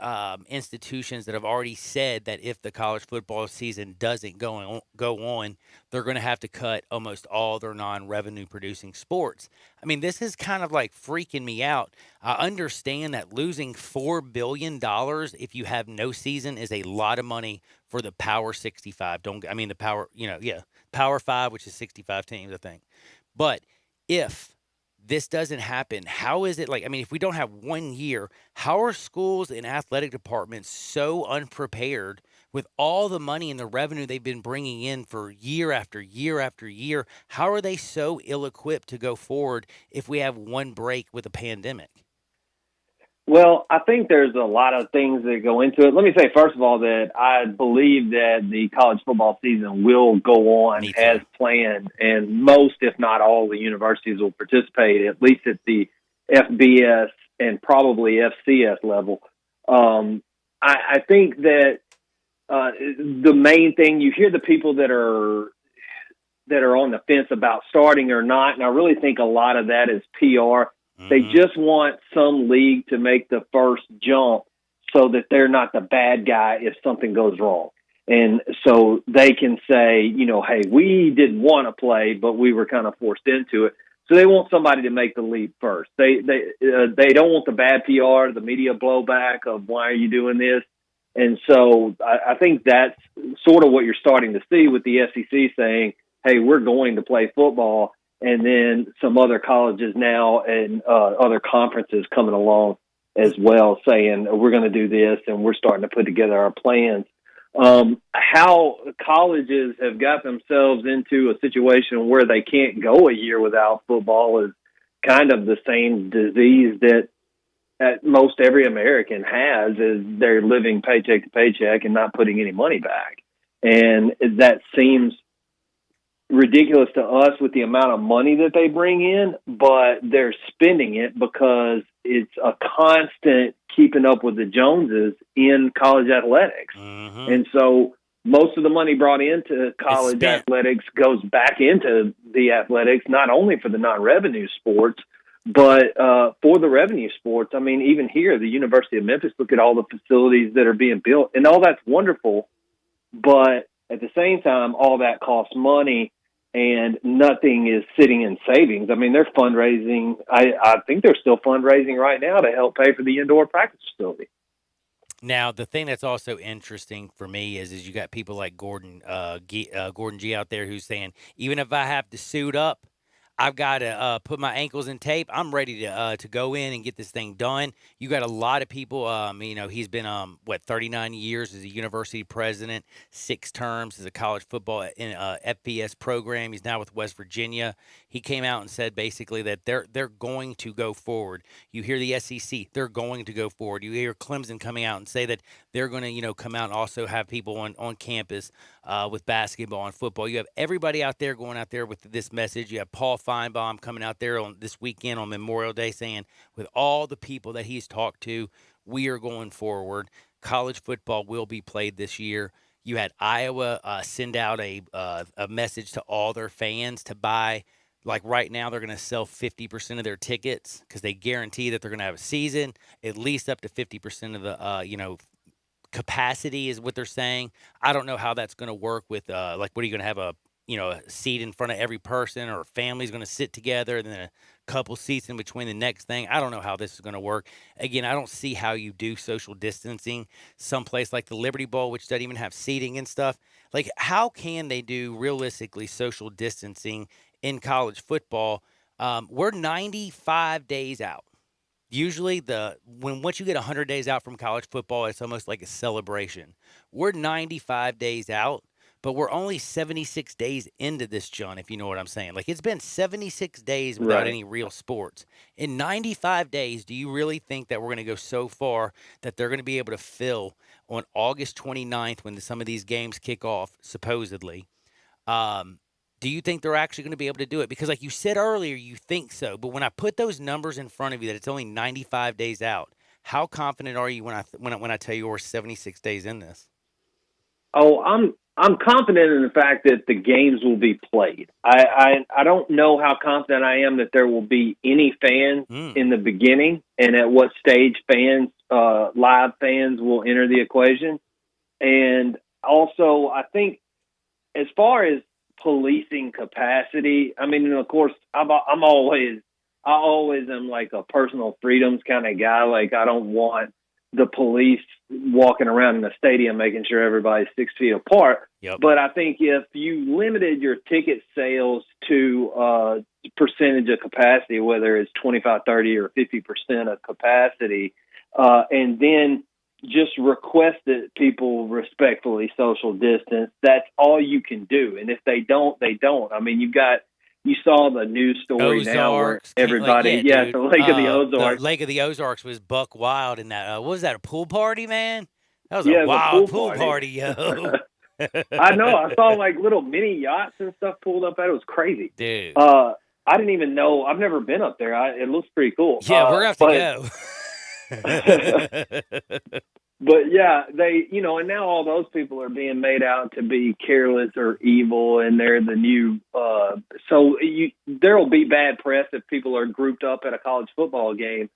institutions that have already said that if the college football season doesn't go on, they're going to have to cut almost all their non-revenue producing sports. I mean, this is kind of like freaking me out. I understand that losing $4 billion if you have no season is a lot of money for the Power 65. Power 5, which is 65 teams, I think. But if this doesn't happen, how is it if we don't have 1 year, how are schools and athletic departments so unprepared with all the money and the revenue they've been bringing in for year after year after year? How are they so ill-equipped to go forward if we have one break with a pandemic? Well, I think there's a lot of things that go into it. Let me say, first of all, that I believe that the college football season will go on as planned, and most, if not all, the universities will participate, at least at the FBS and probably FCS level. I think that the main thing, you hear the people that are on the fence about starting or not, and I really think a lot of that is PR. They just want some league to make the first jump so that they're not the bad guy if something goes wrong. And so they can say, hey, we didn't want to play, but we were kind of forced into it. So they want somebody to make the leap first. They don't want the bad PR, the media blowback of why are you doing this? And so I think that's sort of what you're starting to see with the SEC saying, hey, we're going to play football. And then some other colleges now and other conferences coming along as well saying, we're going to do this, and we're starting to put together our plans. How colleges have got themselves into a situation where they can't go a year without football is kind of the same disease that most every American has, is they're living paycheck to paycheck and not putting any money back. And that seems ridiculous to us with the amount of money that they bring in, but they're spending it because it's a constant keeping up with the Joneses in college athletics. Mm-hmm. And so most of the money brought into college athletics goes back into the athletics, not only for the non-revenue sports, But for the revenue sports, I mean, even here, the University of Memphis, look at all the facilities that are being built, and all that's wonderful. But at the same time, all that costs money, and nothing is sitting in savings. I mean, they're fundraising. I think they're still fundraising right now to help pay for the indoor practice facility. Now, the thing that's also interesting for me is you got people like Gordon G out there who's saying, even if I have to suit up, I've got to put my ankles in tape. I'm ready to go in and get this thing done. You got a lot of people. He's been 39 years as a university president, 6 terms as a college football in FBS program. He's now with West Virginia. He came out and said basically that they're going to go forward. You hear the SEC, they're going to go forward. You hear Clemson coming out and say that they're going to come out and also have people on campus with basketball and football. You have everybody out there going out there with this message. You have Paul Feinbaum coming out there on this weekend on Memorial Day saying, with all the people that he's talked to, we are going forward. College football will be played this year. You had Iowa send out a message to all their fans to buy. Like right now, they're going to sell 50% of their tickets because they guarantee that they're going to have a season, at least up to 50% of the capacity is what they're saying. I don't know how that's going to work with what are you going to have a seat in front of every person, or a family's going to sit together and then a couple seats in between the next thing. I don't know how this is going to work. Again, I don't see how you do social distancing someplace like the Liberty Bowl, which doesn't even have seating and stuff. Like, how can they do realistically social distancing in college football? We're 95 days out. Usually once you get 100 days out from college football, it's almost like a celebration. We're 95 days out, but we're only 76 days into this, John, if you know what I'm saying. Like, it's been 76 days without any real sports. In 95 days, do you really think that we're going to go so far that they're going to be able to fill on August 29th when some of these games kick off, supposedly? Do you think they're actually going to be able to do it? Because like you said earlier, you think so. But when I put those numbers in front of you that it's only 95 days out, how confident are you when I tell you we're 76 days in this? Oh, I'm confident in the fact that the games will be played. I don't know how confident I am that there will be any fans in the beginning, and at what stage live fans will enter the equation. And also, I think as far as policing capacity, I mean, and of course, I always am like a personal freedoms kind of guy. Like, I don't want the police walking around in the stadium making sure everybody's 6 feet apart. Yep. But I think if you limited your ticket sales to percentage of capacity, whether it's 25, 30, or 50% of capacity, and then just request that people respectfully social distance, that's all you can do. And if they don't, they don't. I mean, you saw the news story Ozarks, now where everybody, the Lake of the Ozarks. The Lake of the Ozarks was buck wild in that. What was that, a pool party, man? That was a wild pool party, yo. I know. I saw like little mini yachts and stuff pulled up at it. It was crazy. Dude. I didn't even know. I've never been up there. It looks pretty cool. Yeah, we're going to have to go. But yeah, and now all those people are being made out to be careless or evil, and they're the new. There will be bad press if people are grouped up at a college football game,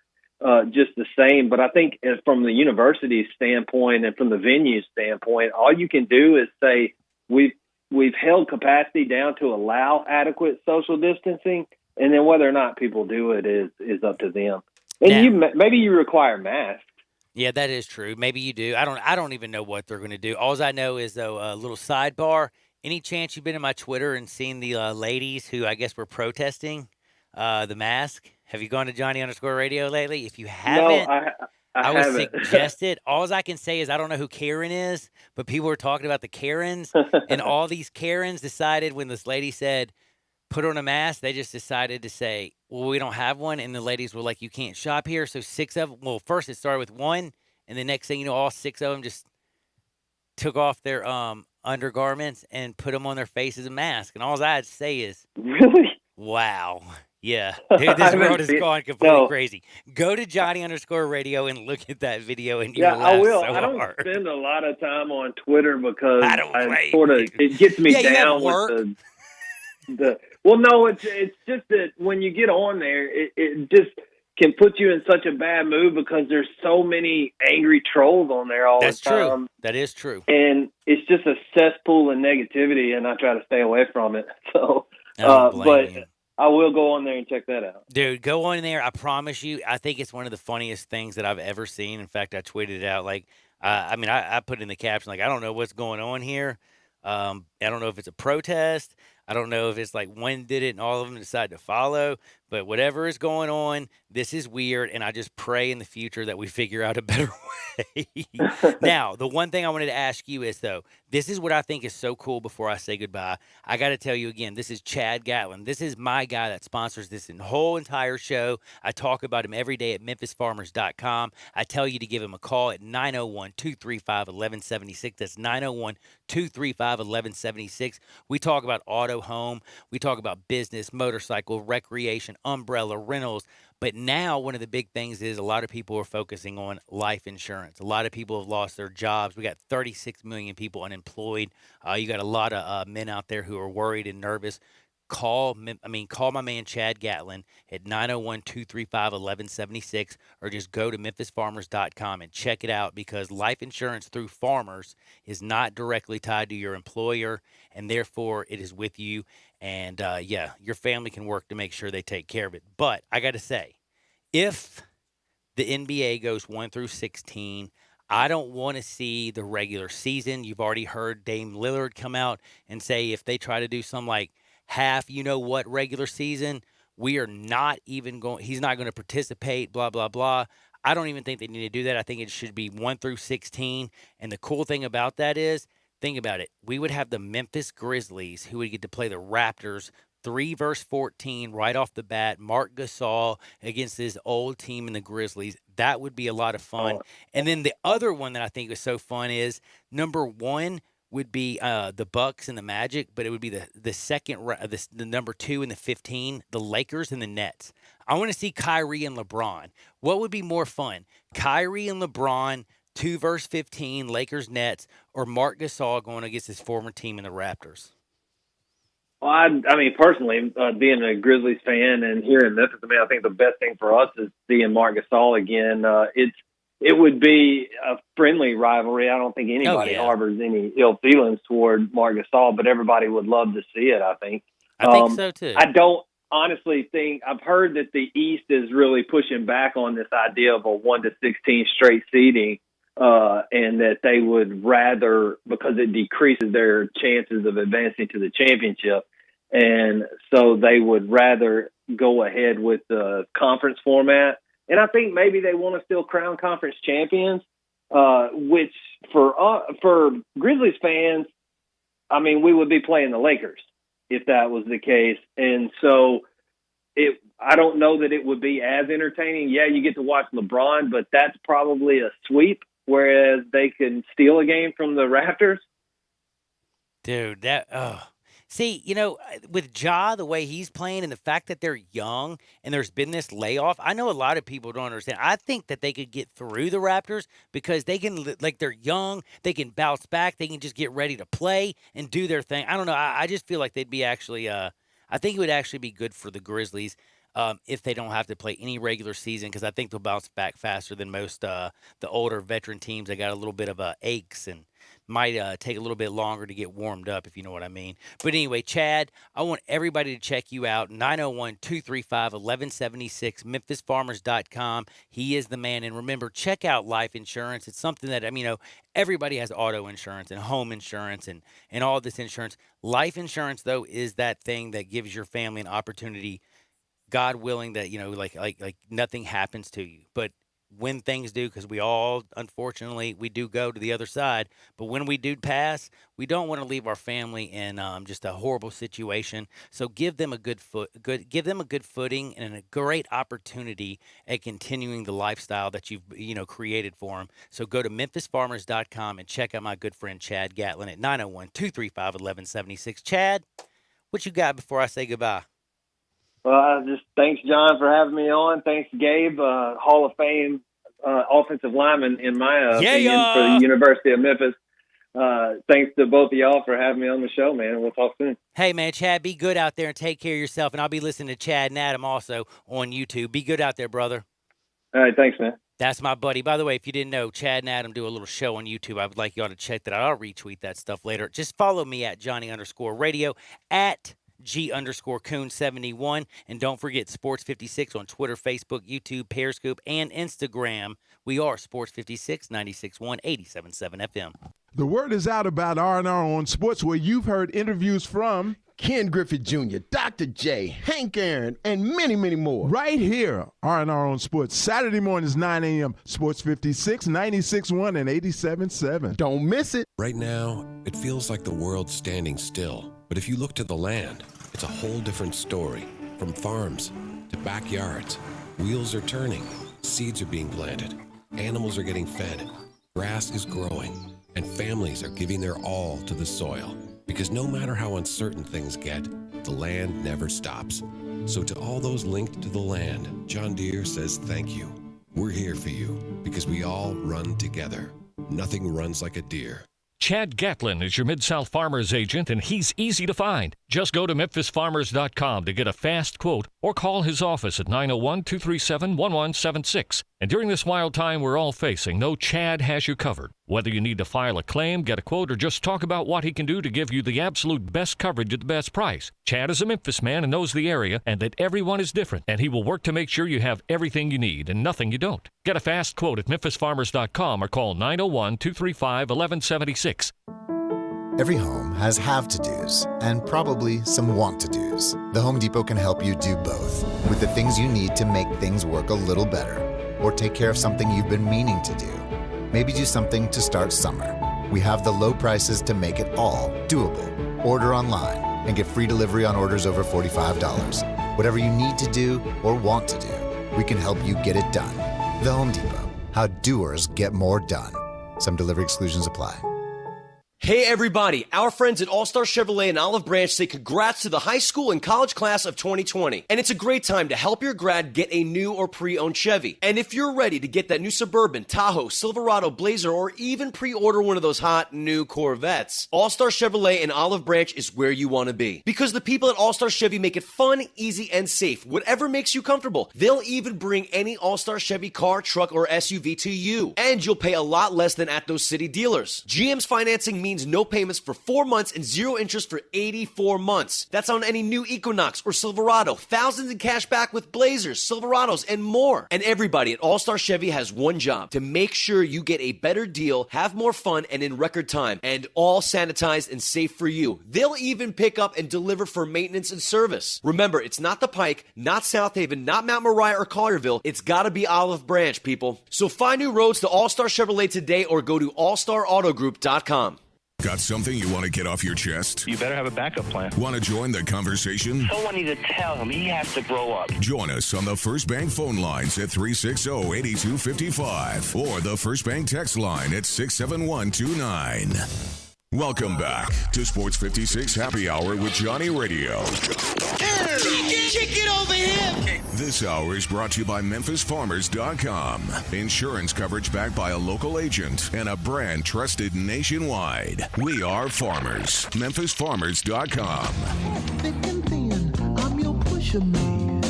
just the same. But I think from the university standpoint and from the venue standpoint, all you can do is say we've held capacity down to allow adequate social distancing, and then whether or not people do it is up to them. And maybe you require masks. Yeah, that is true. Maybe you do. I don't even know what they're going to do. All I know is, though, a little sidebar. Any chance you've been in my Twitter and seen the ladies who I guess were protesting the mask? Have you gone to Johnny_radio lately? If you haven't, no, I would suggest it. All I can say is I don't know who Karen is, but people were talking about the Karens, and all these Karens decided when this lady said, put on a mask, they just decided to say, well, we don't have one. And the ladies were like, you can't shop here. So 6 of them, well, first it started with 1. And the next thing you know, all 6 of them just took off their undergarments and put them on their face as a mask. And all I had to say is, really? Wow. Yeah. Dude, this world has gone completely crazy. Go to Johnny_radio and look at that video, and you'll laugh I will. so I don't hard. spend a lot of time on Twitter because it gets me down with Well, no, it's just that when you get on there, it just can put you in such a bad mood because there's so many angry trolls on there all the time. That's true. That is true. And it's just a cesspool of negativity, and I try to stay away from it. So, but you. I will go on there and check that out. Dude, go on there. I promise you. I think it's one of the funniest things that I've ever seen. In fact, I tweeted it out. Like, I put in the caption, like, I don't know what's going on here. I don't know if it's a protest. I don't know if it's like one did it and all of them decided to follow. But whatever is going on, this is weird. And I just pray in the future that we figure out a better way. Now, the one thing I wanted to ask you is, though, this is what I think is so cool before I say goodbye. I got to tell you again, this is Chad Gatlin. This is my guy that sponsors this whole entire show. I talk about him every day at MemphisFarmers.com. I tell you to give him a call at 901-235-1176. That's 901-235-1176. We talk about auto, home. We talk about business, motorcycle, recreation, umbrella, rentals. But now one of the big things is a lot of people are focusing on life insurance. A lot of people have lost their jobs. We got 36 million people unemployed. You got a lot of men out there who are worried and nervous. Call my man Chad Gatlin at 901-235-1176 or just go to MemphisFarmers.com and check it out, because life insurance through farmers is not directly tied to your employer, and therefore it is with you. And, your family can work to make sure they take care of it. But I got to say, if the NBA goes 1 through 16, I don't want to see the regular season. You've already heard Dame Lillard come out and say if they try to do some like half, regular season, we are not even going, he's not going to participate, blah, blah, blah. I don't even think they need to do that. I think it should be 1 through 16. And the cool thing about that is, think about it. We would have the Memphis Grizzlies who would get to play the Raptors 3-14 right off the bat. Marc Gasol against this old team in the Grizzlies. That would be a lot of fun. And then the other one that I think is so fun is number 1 would be the Bucks and the Magic, but it would be the second, the number 2 and the 15, the Lakers and the Nets. I want to see Kyrie and LeBron. What would be more fun? Kyrie and LeBron 2-15, Lakers Nets, or Marc Gasol going against his former team in the Raptors? Well, I mean, personally, being a Grizzlies fan and here in Memphis, I think the best thing for us is seeing Marc Gasol again. It would be a friendly rivalry. I don't think anybody harbors any ill feelings toward Marc Gasol, but everybody would love to see it, I think. I think so, too. I don't honestly think – I've heard that the East is really pushing back on this idea of a 1-16 straight seeding, and that they would rather – because it decreases their chances of advancing to the championship. And so they would rather go ahead with the conference format. And I think maybe they want to still crown conference champions, which for Grizzlies fans, I mean, we would be playing the Lakers if that was the case. And so I don't know that it would be as entertaining. Yeah, you get to watch LeBron, but that's probably a sweep, whereas they can steal a game from the Raptors. Dude, see, with Ja, the way he's playing and the fact that they're young and there's been this layoff, I know a lot of people don't understand. I think that they could get through the Raptors because they can, they're young, they can bounce back, they can just get ready to play and do their thing. I don't know. I just feel like they'd be actually, I think it would actually be good for the Grizzlies if they don't have to play any regular season, because I think they'll bounce back faster than most the older veteran teams. They got a little bit of aches and might take a little bit longer to get warmed up, if you know what I mean. But anyway, Chad, I want everybody to check you out. 901-235-1176, MemphisFarmers.com. He is the man. And remember, check out life insurance. It's something that, everybody has auto insurance and home insurance and all this insurance. Life insurance, though, is that thing that gives your family an opportunity, God willing, that, like nothing happens to you. But when things do, because we all, unfortunately, we do go to the other side. But when we do pass, we don't want to leave our family in just a horrible situation. So give them a good footing and a great opportunity at continuing the lifestyle that you've created for them. So go to MemphisFarmers.com and check out my good friend Chad Gatlin at 901-235-1176. Chad, what you got before I say goodbye? Well, just thanks, John, for having me on. Thanks, Gabe, Hall of Fame offensive lineman, in my opinion, for the University of Memphis. thanks to both of y'all for having me on the show, man. We'll talk soon. Hey, man, Chad, be good out there and take care of yourself. And I'll be listening to Chad and Adam also on YouTube. Be good out there, brother. All right, thanks, man. That's my buddy. By the way, if you didn't know, Chad and Adam do a little show on YouTube. I would like y'all to check that out. I'll retweet that stuff later. Just follow me at Johnny_radio, at G_Coon71. And don't forget Sports 56 on Twitter, Facebook, YouTube, Periscope, and Instagram. We are Sports 56, 96.1, 87.7 FM. The word is out about R&R on Sports, where you've heard interviews from Ken Griffith Jr., Dr. J, Hank Aaron, and many, many more. Right here, R&R on Sports, Saturday mornings, 9 a.m., Sports 56, 96.1, and 87.7. Don't miss it. Right now, it feels like the world's standing still. But if you look to the land, it's a whole different story. From farms to backyards, wheels are turning, seeds are being planted, animals are getting fed, grass is growing, and families are giving their all to the soil. Because no matter how uncertain things get, the land never stops. So to all those linked to the land, John Deere says thank you. We're here for you because we all run together. Nothing runs like a deer. Chad Gatlin is your Mid-South Farmers agent, and he's easy to find. Just go to MemphisFarmers.com to get a fast quote or call his office at 901-237-1176. And during this wild time we're all facing, know Chad has you covered. Whether you need to file a claim, get a quote, or just talk about what he can do to give you the absolute best coverage at the best price. Chad is a Memphis man and knows the area and that everyone is different, and he will work to make sure you have everything you need and nothing you don't. Get a fast quote at MemphisFarmers.com or call 901-235-1176. Every home has have-to-dos and probably some want-to-dos. The Home Depot can help you do both with the things you need to make things work a little better, or take care of something you've been meaning to do. Maybe do something to start summer. We have the low prices to make it all doable. Order online and get free delivery on orders over $45. Whatever you need to do or want to do, we can help you get it done. The Home Depot. How doers get more done. Some delivery exclusions apply. Hey everybody, our friends at All-Star Chevrolet in Olive Branch say congrats to the high school and college class of 2020. And it's a great time to help your grad get a new or pre-owned Chevy. And if you're ready to get that new Suburban, Tahoe, Silverado, Blazer, or even pre-order one of those hot new Corvettes, All-Star Chevrolet in Olive Branch is where you want to be. Because the people at All-Star Chevy make it fun, easy, and safe, whatever makes you comfortable. They'll even bring any All-Star Chevy car, truck, or SUV to you. And you'll pay a lot less than at those city dealers. GM's financing means no payments for 4 months and 0 interest for 84 months. That's on any new Equinox or Silverado. Thousands in cash back with Blazers, Silverados, and more. And everybody at All-Star Chevy has one job: to make sure you get a better deal, have more fun, and in record time. And all sanitized and safe for you. They'll even pick up and deliver for maintenance and service. Remember, it's not the Pike, not South Haven, not Mount Moriah or Collierville. It's gotta be Olive Branch, people. So find new roads to All-Star Chevrolet today or go to allstarautogroup.com. Got something you want to get off your chest? You better have a backup plan. Want to join the conversation? Someone needs to tell him he has to grow up. Join us on the First Bank phone lines at 360-8255 or the First Bank text line at 67129. Welcome back to Sports 56 Happy Hour with Johnny Radio. Kick it over here. This hour is brought to you by MemphisFarmers.com. Insurance coverage backed by a local agent and a brand trusted nationwide. We are farmers. MemphisFarmers.com. Thick and thin, I'm your pusher man.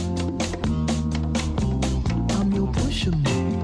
I'm your pusher man.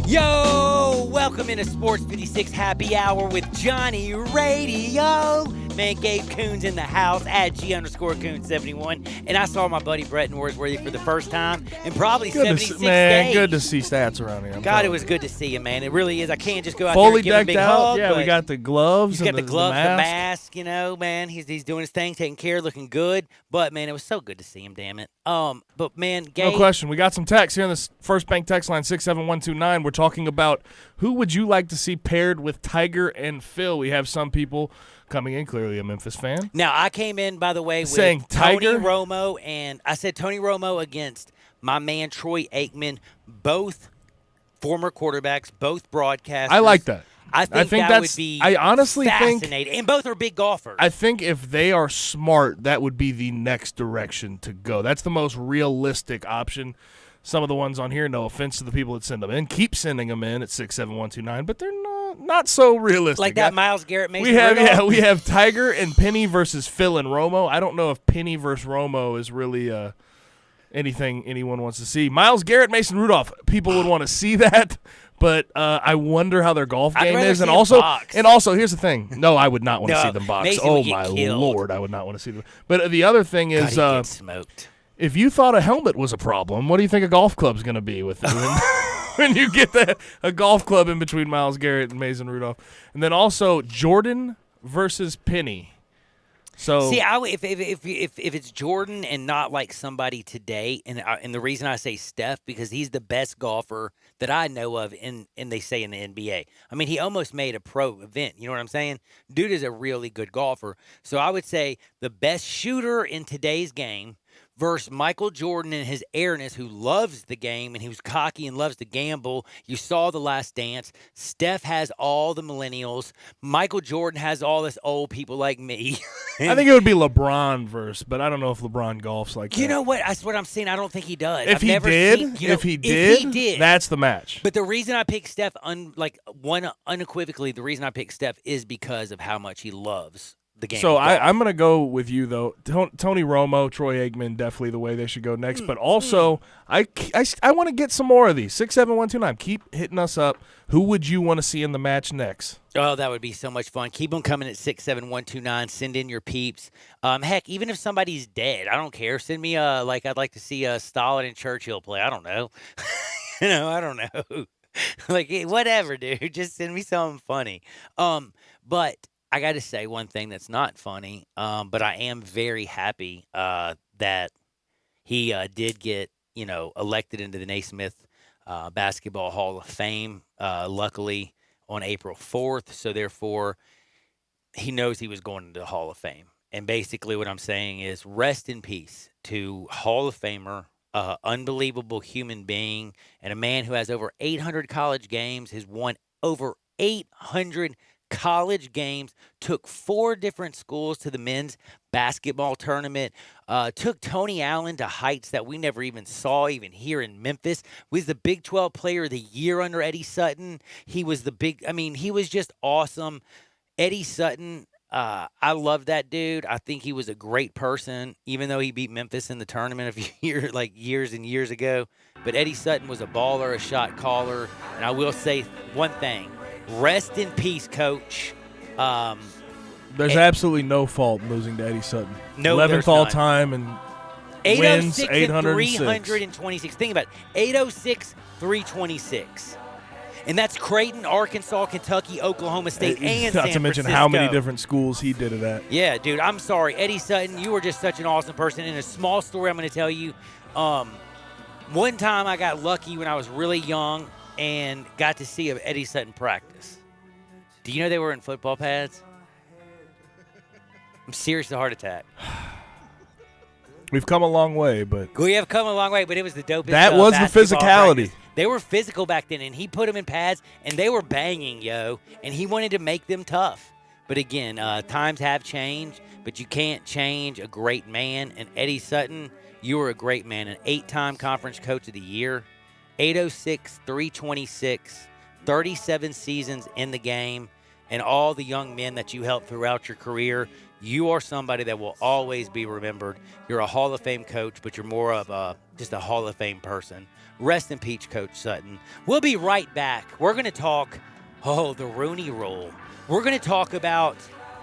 Yo, welcome into Sports 56 Happy Hour with Johnny Radio. Man, Gabe Coon's in the house at G_Coon71. And I saw my buddy Brett Norsworthy for the first time in probably 76 days. Good to see stats around here. God, it was good to see him, man. It really is. I can't just go out fully there and give him a big decked out. hug. Yeah, we got the gloves. He's got and the gloves, the mask. mask, you know, man. He's doing his thing, taking care, looking good. But, man, it was so good to see him, damn it. But, man, Gabe. No question. We got some text here on the First Bank text line, 67129. We're talking about who would you like to see paired with Tiger and Phil. We have some people coming in, clearly a Memphis fan. Now, I came in, by the way, with saying Tiger? Tony Romo, and I said Tony Romo against my man Troy Aikman, both former quarterbacks, both broadcasters. I like that. I think that that's, would be I honestly fascinating. And both are big golfers. I think if they are smart, that would be the next direction to go. That's the most realistic option. Some of the ones on here, no offense to the people that send them in, keep sending them in at 67129, but they're not so realistic. Like that Myles Garrett Mason we have Tiger and Penny versus Phil and Romo. I don't know if Penny versus Romo is really anything anyone wants to see. Myles Garrett, Mason Rudolph, people would want to see that. But I wonder how their golf game is, and also, here's the thing. No, I would not want to see them box. Mason Oh my Lord, I would not want to see them. But the other thing is, smoked. If you thought a helmet was a problem, what do you think a golf club's going to be with it when you get a golf club in between Myles Garrett and Mason Rudolph? And then also Jordan versus Penny. So see, if it's Jordan and not like somebody today, and the reason I say Steph because he's the best golfer that I know of and they say in the NBA. I mean, he almost made a pro event. You know what I'm saying? Dude is a really good golfer. So I would say the best shooter in today's game versus Michael Jordan and his airness, who loves the game and who's cocky and loves to gamble. You saw The Last Dance. Steph has all the millennials. Michael Jordan has all this old people like me. I think it would be LeBron versus, but I don't know if LeBron golfs like that. You know what? That's what I'm saying. I don't think he does. If he did, that's the match. But the reason I picked Steph, unequivocally, the reason I picked Steph is because of how much he loves the game. So I'm going to go with you, though. Tony Romo, Troy Aikman, definitely the way they should go next. But also, I want to get some more of these. 67129. Keep hitting us up. Who would you want to see in the match next? Oh, that would be so much fun. Keep them coming at 67129. Send in your peeps. Heck, even if somebody's dead, I don't care. Send me I'd like to see Stalin and Churchill play. I don't know. I don't know. Like, whatever, dude. Just send me something funny. But I got to say one thing that's not funny, but I am very happy that he did get, elected into the Naismith Basketball Hall of Fame, luckily on April 4th. So, therefore, he knows he was going into the Hall of Fame. And basically what I'm saying is rest in peace to Hall of Famer, unbelievable human being, and a man who has over 800 college games, has won over 800 college games, took 4 different schools to the men's basketball tournament, took Tony Allen to heights that we never even saw even here in Memphis, was the Big 12 Player of the Year under Eddie Sutton. He was he was just awesome. Eddie Sutton, I love that dude. I think he was a great person, even though he beat Memphis in the tournament a few years and years ago. But Eddie Sutton was a baller, a shot caller, and I will say one thing. Rest in peace, Coach. There's absolutely no fault in losing to Eddie Sutton. No, 11th all-time and wins 806. 326. Think about it. 806, 326. And that's Creighton, Arkansas, Kentucky, Oklahoma State, and San Francisco. Not to mention how many different schools he did it at. Yeah, dude, I'm sorry. Eddie Sutton, you were just such an awesome person. And a small story I'm going to tell you. One time I got lucky when I was really young and got to see Eddie Sutton practice. Do you know they were in football pads? I'm serious, a heart attack. We've come a long way, but we have come a long way, but it was the dopest. That was the physicality. Practice. They were physical back then, and he put them in pads, and they were banging, and he wanted to make them tough. But again, times have changed, but you can't change a great man. And Eddie Sutton, you were a great man, an 8-time Conference Coach of the Year. 806, 326, 37 seasons in the game, and all the young men that you helped throughout your career. You are somebody that will always be remembered. You're a Hall of Fame coach, but you're more of just a Hall of Fame person. Rest in peace, Coach Sutton. We'll be right back. We're going to talk, the Rooney Rule. We're going to talk about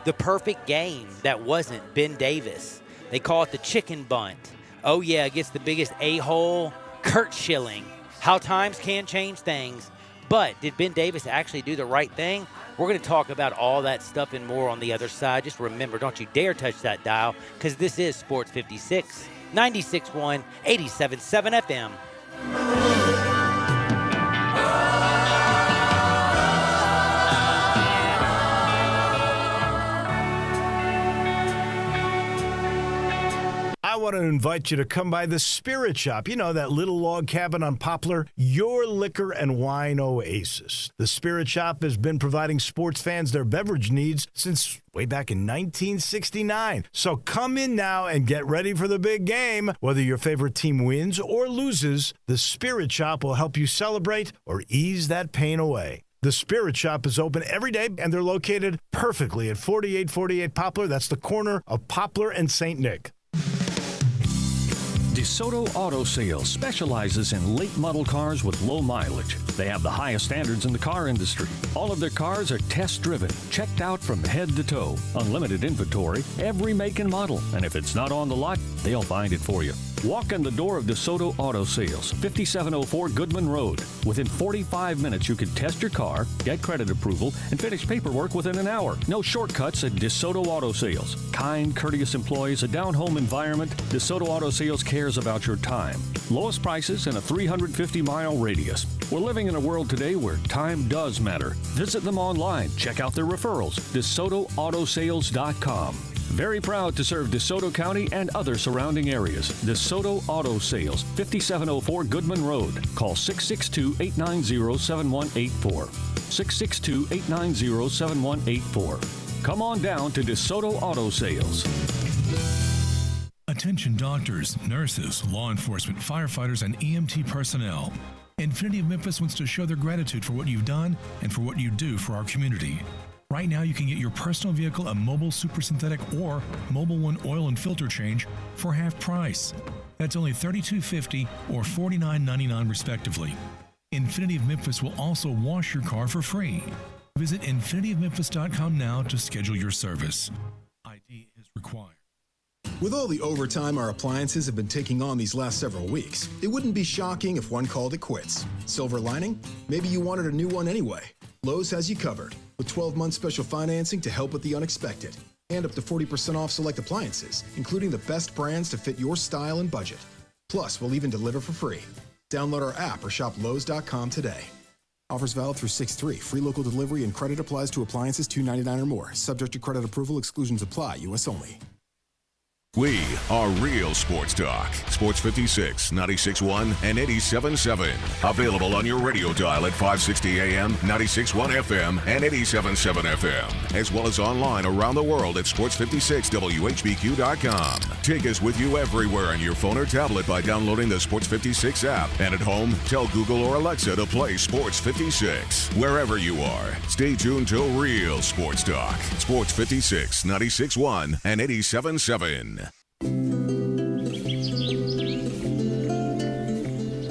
the perfect game that wasn't Ben Davis. They call it the chicken bunt. Oh, yeah, against the biggest a-hole, Curt Schilling. How times can change things. But did Ben Davis actually do the right thing? We're going to talk about all that stuff and more on the other side. Just remember, don't you dare touch that dial, because this is Sports 56, 96.1, 87.7 FM. I I want to invite you to come by the Spirit Shop. You know, that little log cabin on Poplar? Your liquor and wine oasis. The Spirit Shop has been providing sports fans their beverage needs since way back in 1969. So come in now and get ready for the big game. Whether your favorite team wins or loses, the Spirit Shop will help you celebrate or ease that pain away. The Spirit Shop is open every day, and they're located perfectly at 4848 Poplar. That's the corner of Poplar and St. Nick. DeSoto Auto Sales specializes in late model cars with low mileage. They have the highest standards in the car industry. All of their cars are test-driven, checked out from head to toe, unlimited inventory, every make and model. And if it's not on the lot, they'll find it for you. Walk in the door of DeSoto Auto Sales, 5704 Goodman Road. Within 45 minutes, you can test your car, get credit approval, and finish paperwork within an hour. No shortcuts at DeSoto Auto Sales. Kind, courteous employees, a down-home environment. DeSoto Auto Sales cares about your time. Lowest prices in a 350-mile radius. We're living in a world today where time does matter. Visit them online. Check out their referrals. DeSotoAutosales.com. Very proud to serve DeSoto County and other surrounding areas. DeSoto Auto Sales, 5704 Goodman Road. Call 662-890-7184. 662-890-7184. Come on down to DeSoto Auto Sales. Attention doctors, nurses, law enforcement, firefighters, and EMT personnel. Infinity of Memphis wants to show their gratitude for what you've done and for what you do for our community. Right now, you can get your personal vehicle a Mobile Super Synthetic or Mobile One oil and filter change for half price. That's only $32.50 or $49.99 respectively. Infinity of Memphis will also wash your car for free. Visit infinityofmemphis.com now to schedule your service. ID is required. With all the overtime our appliances have been taking on these last several weeks, it wouldn't be shocking if one called it quits. Silver lining? Maybe you wanted a new one anyway. Lowe's has you covered with 12-month special financing to help with the unexpected and up to 40% off select appliances, including the best brands to fit your style and budget. Plus, we'll even deliver for free. Download our app or shop Lowe's.com today. Offers valid through 6/3. Free local delivery and credit applies to appliances $299 or more. Subject to credit approval. Exclusions apply. U.S. only. We are Real Sports Talk. Sports 56, 96.1, and 87.7. Available on your radio dial at 560 AM, 96.1 FM, and 87.7 FM. As well as online around the world at sports56whbq.com. Take us with you everywhere on your phone or tablet by downloading the Sports 56 app. And at home, tell Google or Alexa to play Sports 56. Wherever you are, stay tuned to Real Sports Talk. Sports 56, 96.1, and 87.7.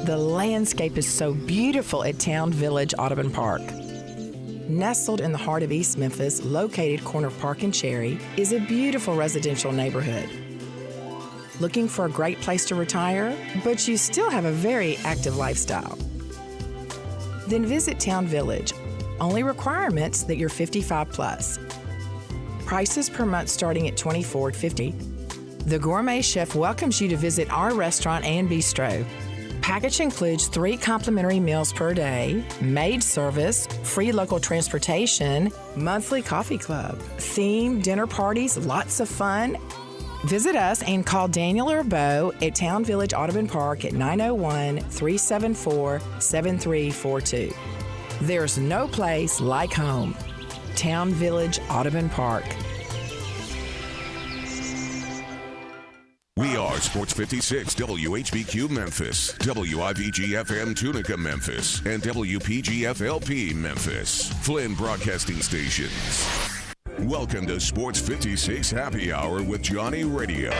The landscape is so beautiful at Town Village Audubon Park. Nestled in the heart of East Memphis, located corner of Park and Cherry, is a beautiful residential neighborhood. Looking for a great place to retire, but you still have a very active lifestyle? Then visit Town Village. Only requirements that you're 55 plus. Prices per month starting at $24.50. The Gourmet Chef welcomes you to visit our restaurant and bistro. Package includes 3 complimentary meals per day, maid service, free local transportation, monthly coffee club, themed dinner parties, lots of fun. Visit us and call Daniel or Bo at Town Village Audubon Park at 901-374-7342. There's no place like home. Town Village Audubon Park. We are Sports 56, WHBQ Memphis, WIVG-FM Tunica Memphis, and WPG-FLP Memphis, Flynn Broadcasting Stations. Welcome to Sports 56 Happy Hour with Johnny Radio.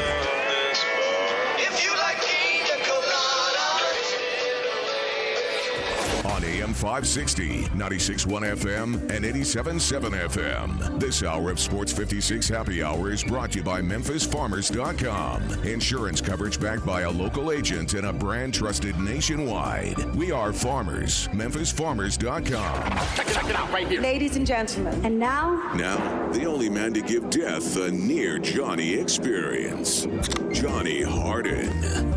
On AM 560, 96.1 FM, and 87.7 FM. This hour of Sports 56 Happy Hour is brought to you by MemphisFarmers.com. Insurance coverage backed by a local agent and a brand trusted nationwide. We are farmers. MemphisFarmers.com. Check it out right here. Ladies and gentlemen. And now, the only man to give death a near Johnny experience. Johnny Harden.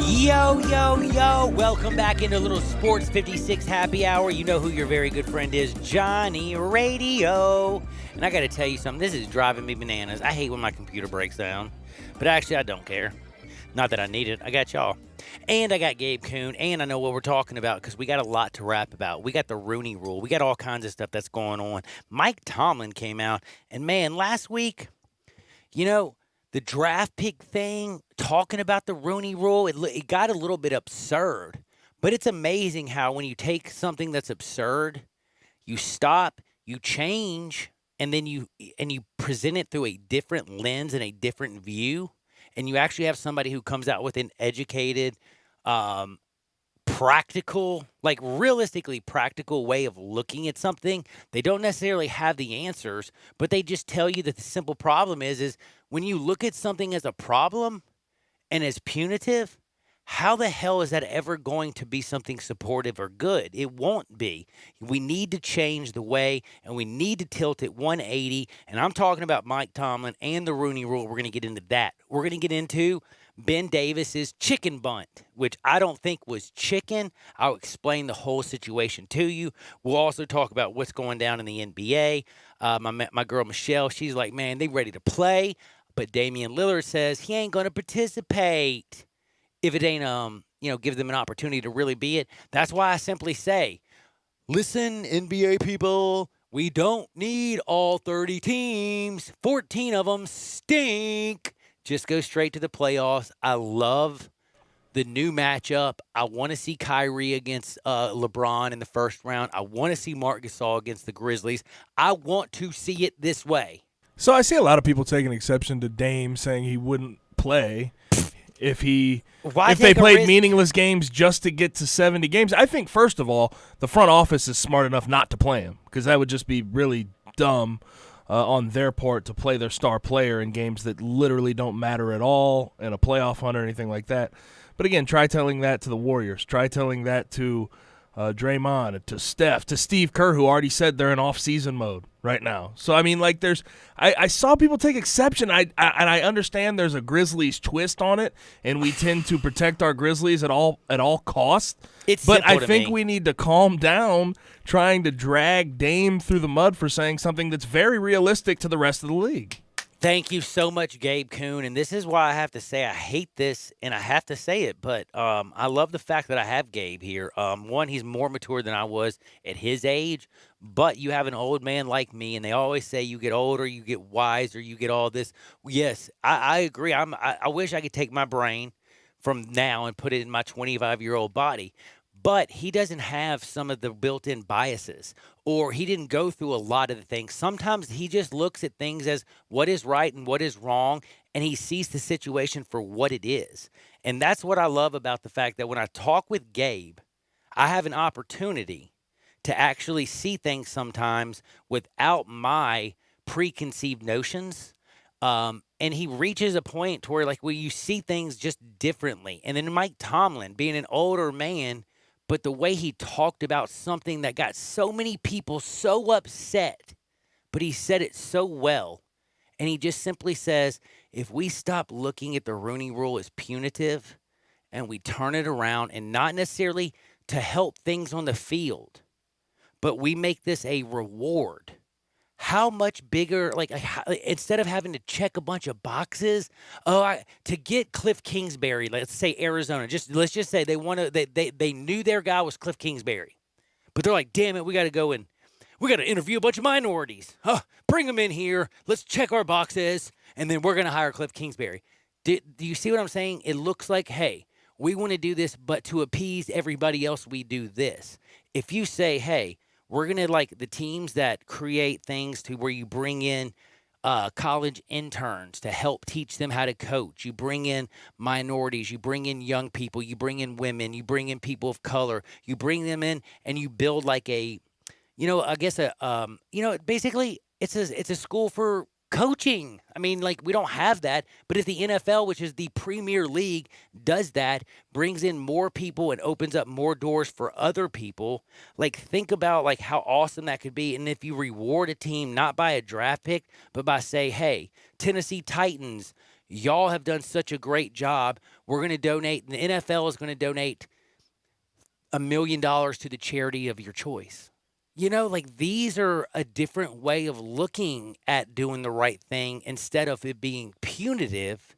Yo, yo, yo. Welcome back into a little Sports 56 Happy Hour. You know who your very good friend is, Johnny Radio. And I got to tell you something. This is driving me bananas. I hate when my computer breaks down. But actually, I don't care. Not that I need it. I got y'all. And I got Gabe Kuhn. And I know what we're talking about because we got a lot to rap about. We got the Rooney Rule. We got all kinds of stuff that's going on. Mike Tomlin came out. And, man, last week, the draft pick thing, talking about the Rooney Rule, it got a little bit absurd. But it's amazing how when you take something that's absurd, you stop, you change, and then you present it through a different lens and a different view, and you actually have somebody who comes out with an educated, practical, like realistically practical way of looking at something. They don't necessarily have the answers, but they just tell you that the simple problem is when you look at something as a problem and as punitive, how the hell is that ever going to be something supportive or good? It won't be. We need to change the way, and we need to tilt it 180. And I'm talking about Mike Tomlin and the Rooney Rule. We're going to get into that. We're going to get into Ben Davis's chicken bunt, which I don't think was chicken. I'll explain the whole situation to you. We'll also talk about what's going down in the NBA. My girl Michelle, she's like, man, they ready to play. But Damian Lillard says he ain't going to participate if it ain't, give them an opportunity to really be it. That's why I simply say, listen, NBA people, we don't need all 30 teams. 14 of them stink. Just go straight to the playoffs. I love the new matchup. I want to see Kyrie against LeBron in the first round. I want to see Marc Gasol against the Grizzlies. I want to see it this way. So I see a lot of people taking exception to Dame saying he wouldn't play if they played meaningless games just to get to 70 games. I think, first of all, the front office is smart enough not to play him because that would just be really dumb on their part to play their star player in games that literally don't matter at all in a playoff hunt or anything like that. But again, try telling that to the Warriors. Try telling that to Draymond, to Steph, to Steve Kerr, who already said they're in off-season mode right now. So, I mean, like, I saw people take exception. And I understand there's a Grizzlies twist on it, and we tend to protect our Grizzlies at all costs. But I think we need to calm down trying to drag Dame through the mud for saying something that's very realistic to the rest of the league. Thank you so much, Gabe Kuhn. And this is why I have to say I hate this, and I have to say it, but I love the fact that I have Gabe here. One, he's more mature than I was at his age, but you have an old man like me, and they always say you get older, you get wiser, you get all this. Yes, I agree. I wish I could take my brain from now and put it in my 25-year-old body. But he doesn't have some of the built-in biases, or he didn't go through a lot of the things. Sometimes he just looks at things as what is right and what is wrong, and he sees the situation for what it is. And that's what I love about the fact that when I talk with Gabe, I have an opportunity to actually see things sometimes without my preconceived notions. And he reaches a point to where, you see things just differently. And then Mike Tomlin, being an older man, but the way he talked about something that got so many people so upset, but he said it so well. And he just simply says, if we stop looking at the Rooney Rule as punitive and we turn it around, and not necessarily to help things on the field, but we make this a reward, how much bigger, instead of having to check a bunch of boxes, to get Cliff Kingsbury, let's say Arizona, let's just say they knew their guy was Cliff Kingsbury, but they're like, damn it, we got to interview a bunch of minorities. Bring them in here. Let's check our boxes, and then we're going to hire Cliff Kingsbury. Do you see what I'm saying? It looks like, hey, we want to do this, but to appease everybody else, we do this. If you say, hey, we're going to the teams that create things to where you bring in college interns to help teach them how to coach. You bring in minorities. You bring in young people. You bring in women. You bring in people of color. You bring them in and you build basically it's a school for coaching. I mean, we don't have that, but if the NFL, which is the premier league, does that, brings in more people and opens up more doors for other people, think about how awesome that could be. And if you reward a team not by a draft pick, but by say, hey, Tennessee Titans, y'all have done such a great job. We're going to donate, the NFL is going to donate $1 million to the charity of your choice. You know, like these are a different way of looking at doing the right thing. Instead of it being punitive,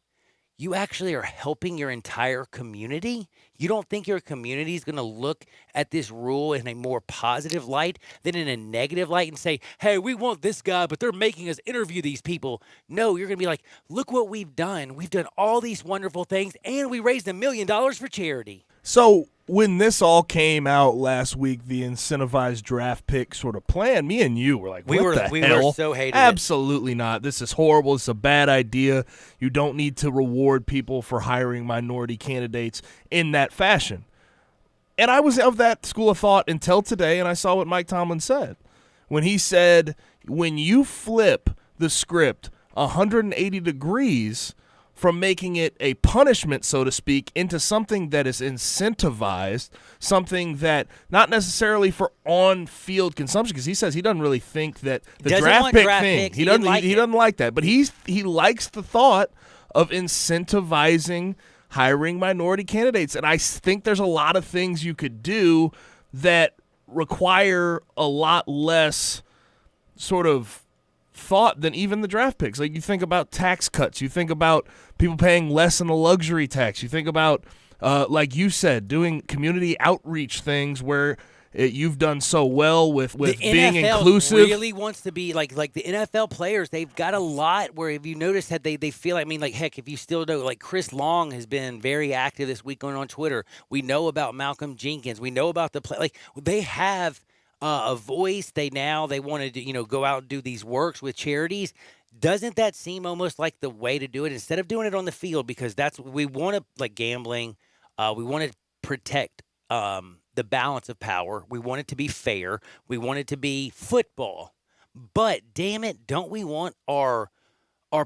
you actually are helping your entire community. You don't think your community is going to look at this rule in a more positive light than in a negative light and say, hey, we want this guy, but they're making us interview these people. No, you're going to be like, look what we've done. We've done all these wonderful things, and we raised $1 million for charity. So when this all came out last week, the incentivized draft pick sort of plan, me and you were like, what the hell? We were so hated. Absolutely not. This is horrible. It's a bad idea. You don't need to reward people for hiring minority candidates in that fashion. And I was of that school of thought until today, and I saw what Mike Tomlin said. When he said, when you flip the script 180 degrees from making it a punishment, so to speak, into something that is incentivized, something that not necessarily for on-field consumption, because he says he doesn't really think that the draft pick thing, he doesn't like that. But he likes the thought of incentivizing hiring minority candidates. And I think there's a lot of things you could do that require a lot less sort of thought than even the draft picks. Like you think about tax cuts, you think about people paying less in the luxury tax, you think about like you said, doing community outreach things where you've done so well with being inclusive. The NFL really wants to be like the NFL players. They've got a lot where, if you notice, that they feel. I mean, like heck, if you still know, like Chris Long has been very active this week going on Twitter. We know about Malcolm Jenkins. We know about the play. Like they have a voice. They want to go out and do these works with charities. Doesn't that seem almost like the way to do it instead of doing it on the field? Because that's what we want to, like gambling. We want to protect the balance of power. We want it to be fair. We want it to be football. But damn it, don't we want our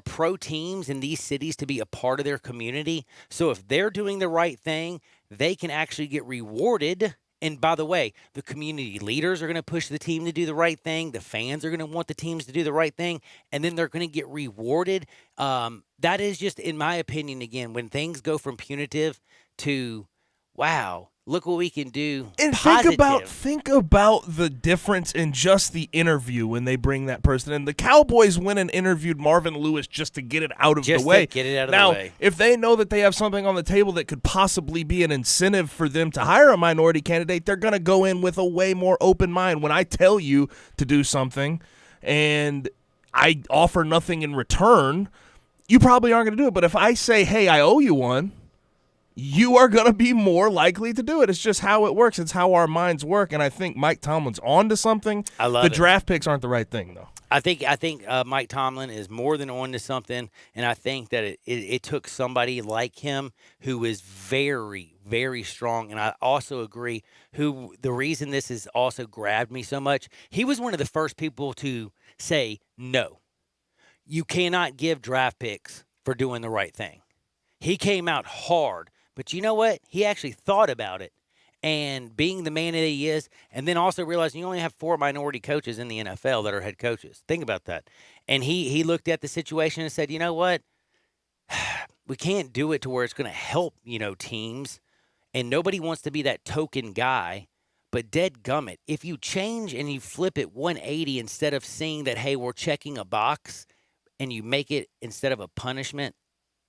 pro teams in these cities to be a part of their community? So if they're doing the right thing, they can actually get rewarded. And by the way, the community leaders are going to push the team to do the right thing. The fans are going to want the teams to do the right thing. And then they're going to get rewarded. That is just, in my opinion, again, when things go from punitive to, wow, look what we can do. And think about the difference in just the interview when they bring that person in. The Cowboys went and interviewed Marvin Lewis just to get it out of the way. Get it out of the way. Now, if they know that they have something on the table that could possibly be an incentive for them to hire a minority candidate, they're going to go in with a way more open mind. When I tell you to do something and I offer nothing in return, you probably aren't going to do it. But if I say, hey, I owe you one, you are going to be more likely to do it. It's just how it works. It's how our minds work, and I think Mike Tomlin's on to something. I love the it. Draft picks aren't the right thing, though. I think Mike Tomlin is more than on to something, and I think that it took somebody like him who is very, very strong. And I also agree the reason this has also grabbed me so much, he was one of the first people to say, no, you cannot give draft picks for doing the right thing. He came out hard. But you know what? He actually thought about it, and being the man that he is, and then also realizing you only have 4 minority coaches in the NFL that are head coaches. Think about that. And he looked at the situation and said, you know what? We can't do it to where it's going to help, teams, and nobody wants to be that token guy. But dadgummit, if you change and you flip it 180 instead of seeing that, hey, we're checking a box, and you make it, instead of a punishment,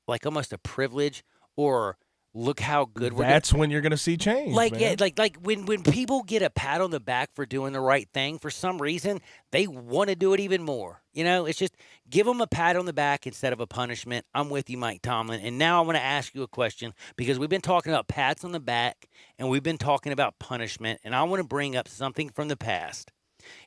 like almost a privilege, or look how good we're doing. That's when you're going to see change. Yeah, like when people get a pat on the back for doing the right thing, for some reason, they want to do it even more. It's just give them a pat on the back instead of a punishment. I'm with you, Mike Tomlin. And now I want to ask you a question, because we've been talking about pats on the back and we've been talking about punishment, and I want to bring up something from the past.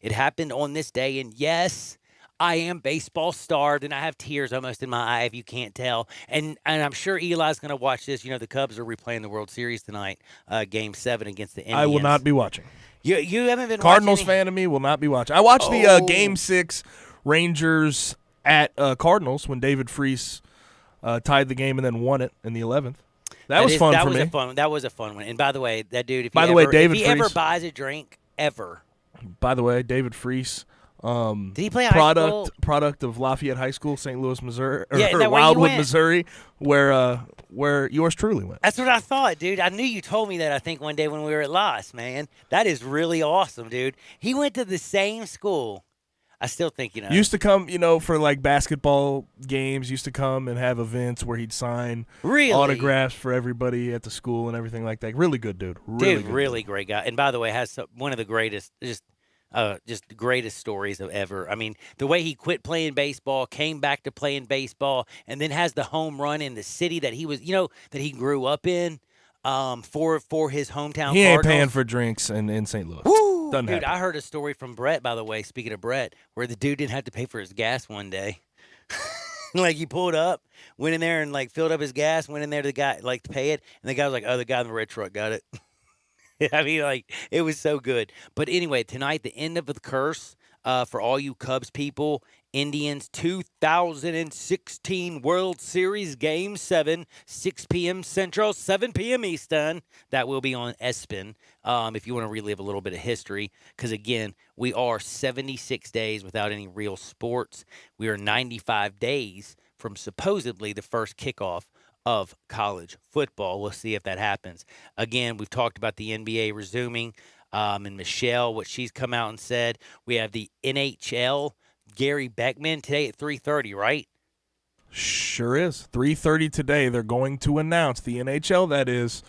It happened on this day, and yes, I am baseball starved, and I have tears almost in my eye if you can't tell. And I'm sure Eli's going to watch this. The Cubs are replaying the World Series tonight, Game 7 against the Indians. I will not be watching. You haven't been Cardinals watching fan of me will not be watching. I watched the Game 6 Rangers at Cardinals when David Freese tied the game and then won it in the 11th. That was fun for me. That was a fun one. And by the way, that dude, if he ever buys a drink, ever. By the way, David Freese. Did he play high school? Product of Lafayette High School, St. Louis, Missouri, or Wildwood, Missouri, where where yours truly went. That's what I thought, dude. I knew you told me that, I think, one day when we were at Lost, man. That is really awesome, dude. He went to the same school. I still think, Used to come, for like basketball games, used to come and have events where he'd sign autographs for everybody at the school and everything like that. Really good dude. Really great guy. And by the way, has one of the greatest, just the greatest stories of ever. I mean, the way he quit playing baseball, came back to playing baseball, and then has the home run in the city that he was, that he grew up in for his hometown. He ain't Cardinals. paying for drinks in St. Louis. Woo! Doesn't Dude, happen. I heard a story from Brett, by the way, speaking of Brett, where the dude didn't have to pay for his gas one day. Like, he pulled up, went in there and, like, filled up his gas, went in there to the guy, like, to pay it, and the guy was like, oh, the guy in the red truck got it. I mean, like, it was so good. But anyway, tonight, the end of the curse for all you Cubs people, Indians 2016 World Series Game 7, 6 p.m. Central, 7 p.m. Eastern. That will be on ESPN if you want to relive a little bit of history. Because, again, we are 76 days without any real sports. We are 95 days from supposedly the first kickoff of college football. We'll see if that happens. Again, we've talked about the NBA resuming. And Michelle, what she's come out and said. We have the NHL, Gary Beckman, today at 3:30, right? Sure is. 3:30 today. They're going to announce the NHL. That is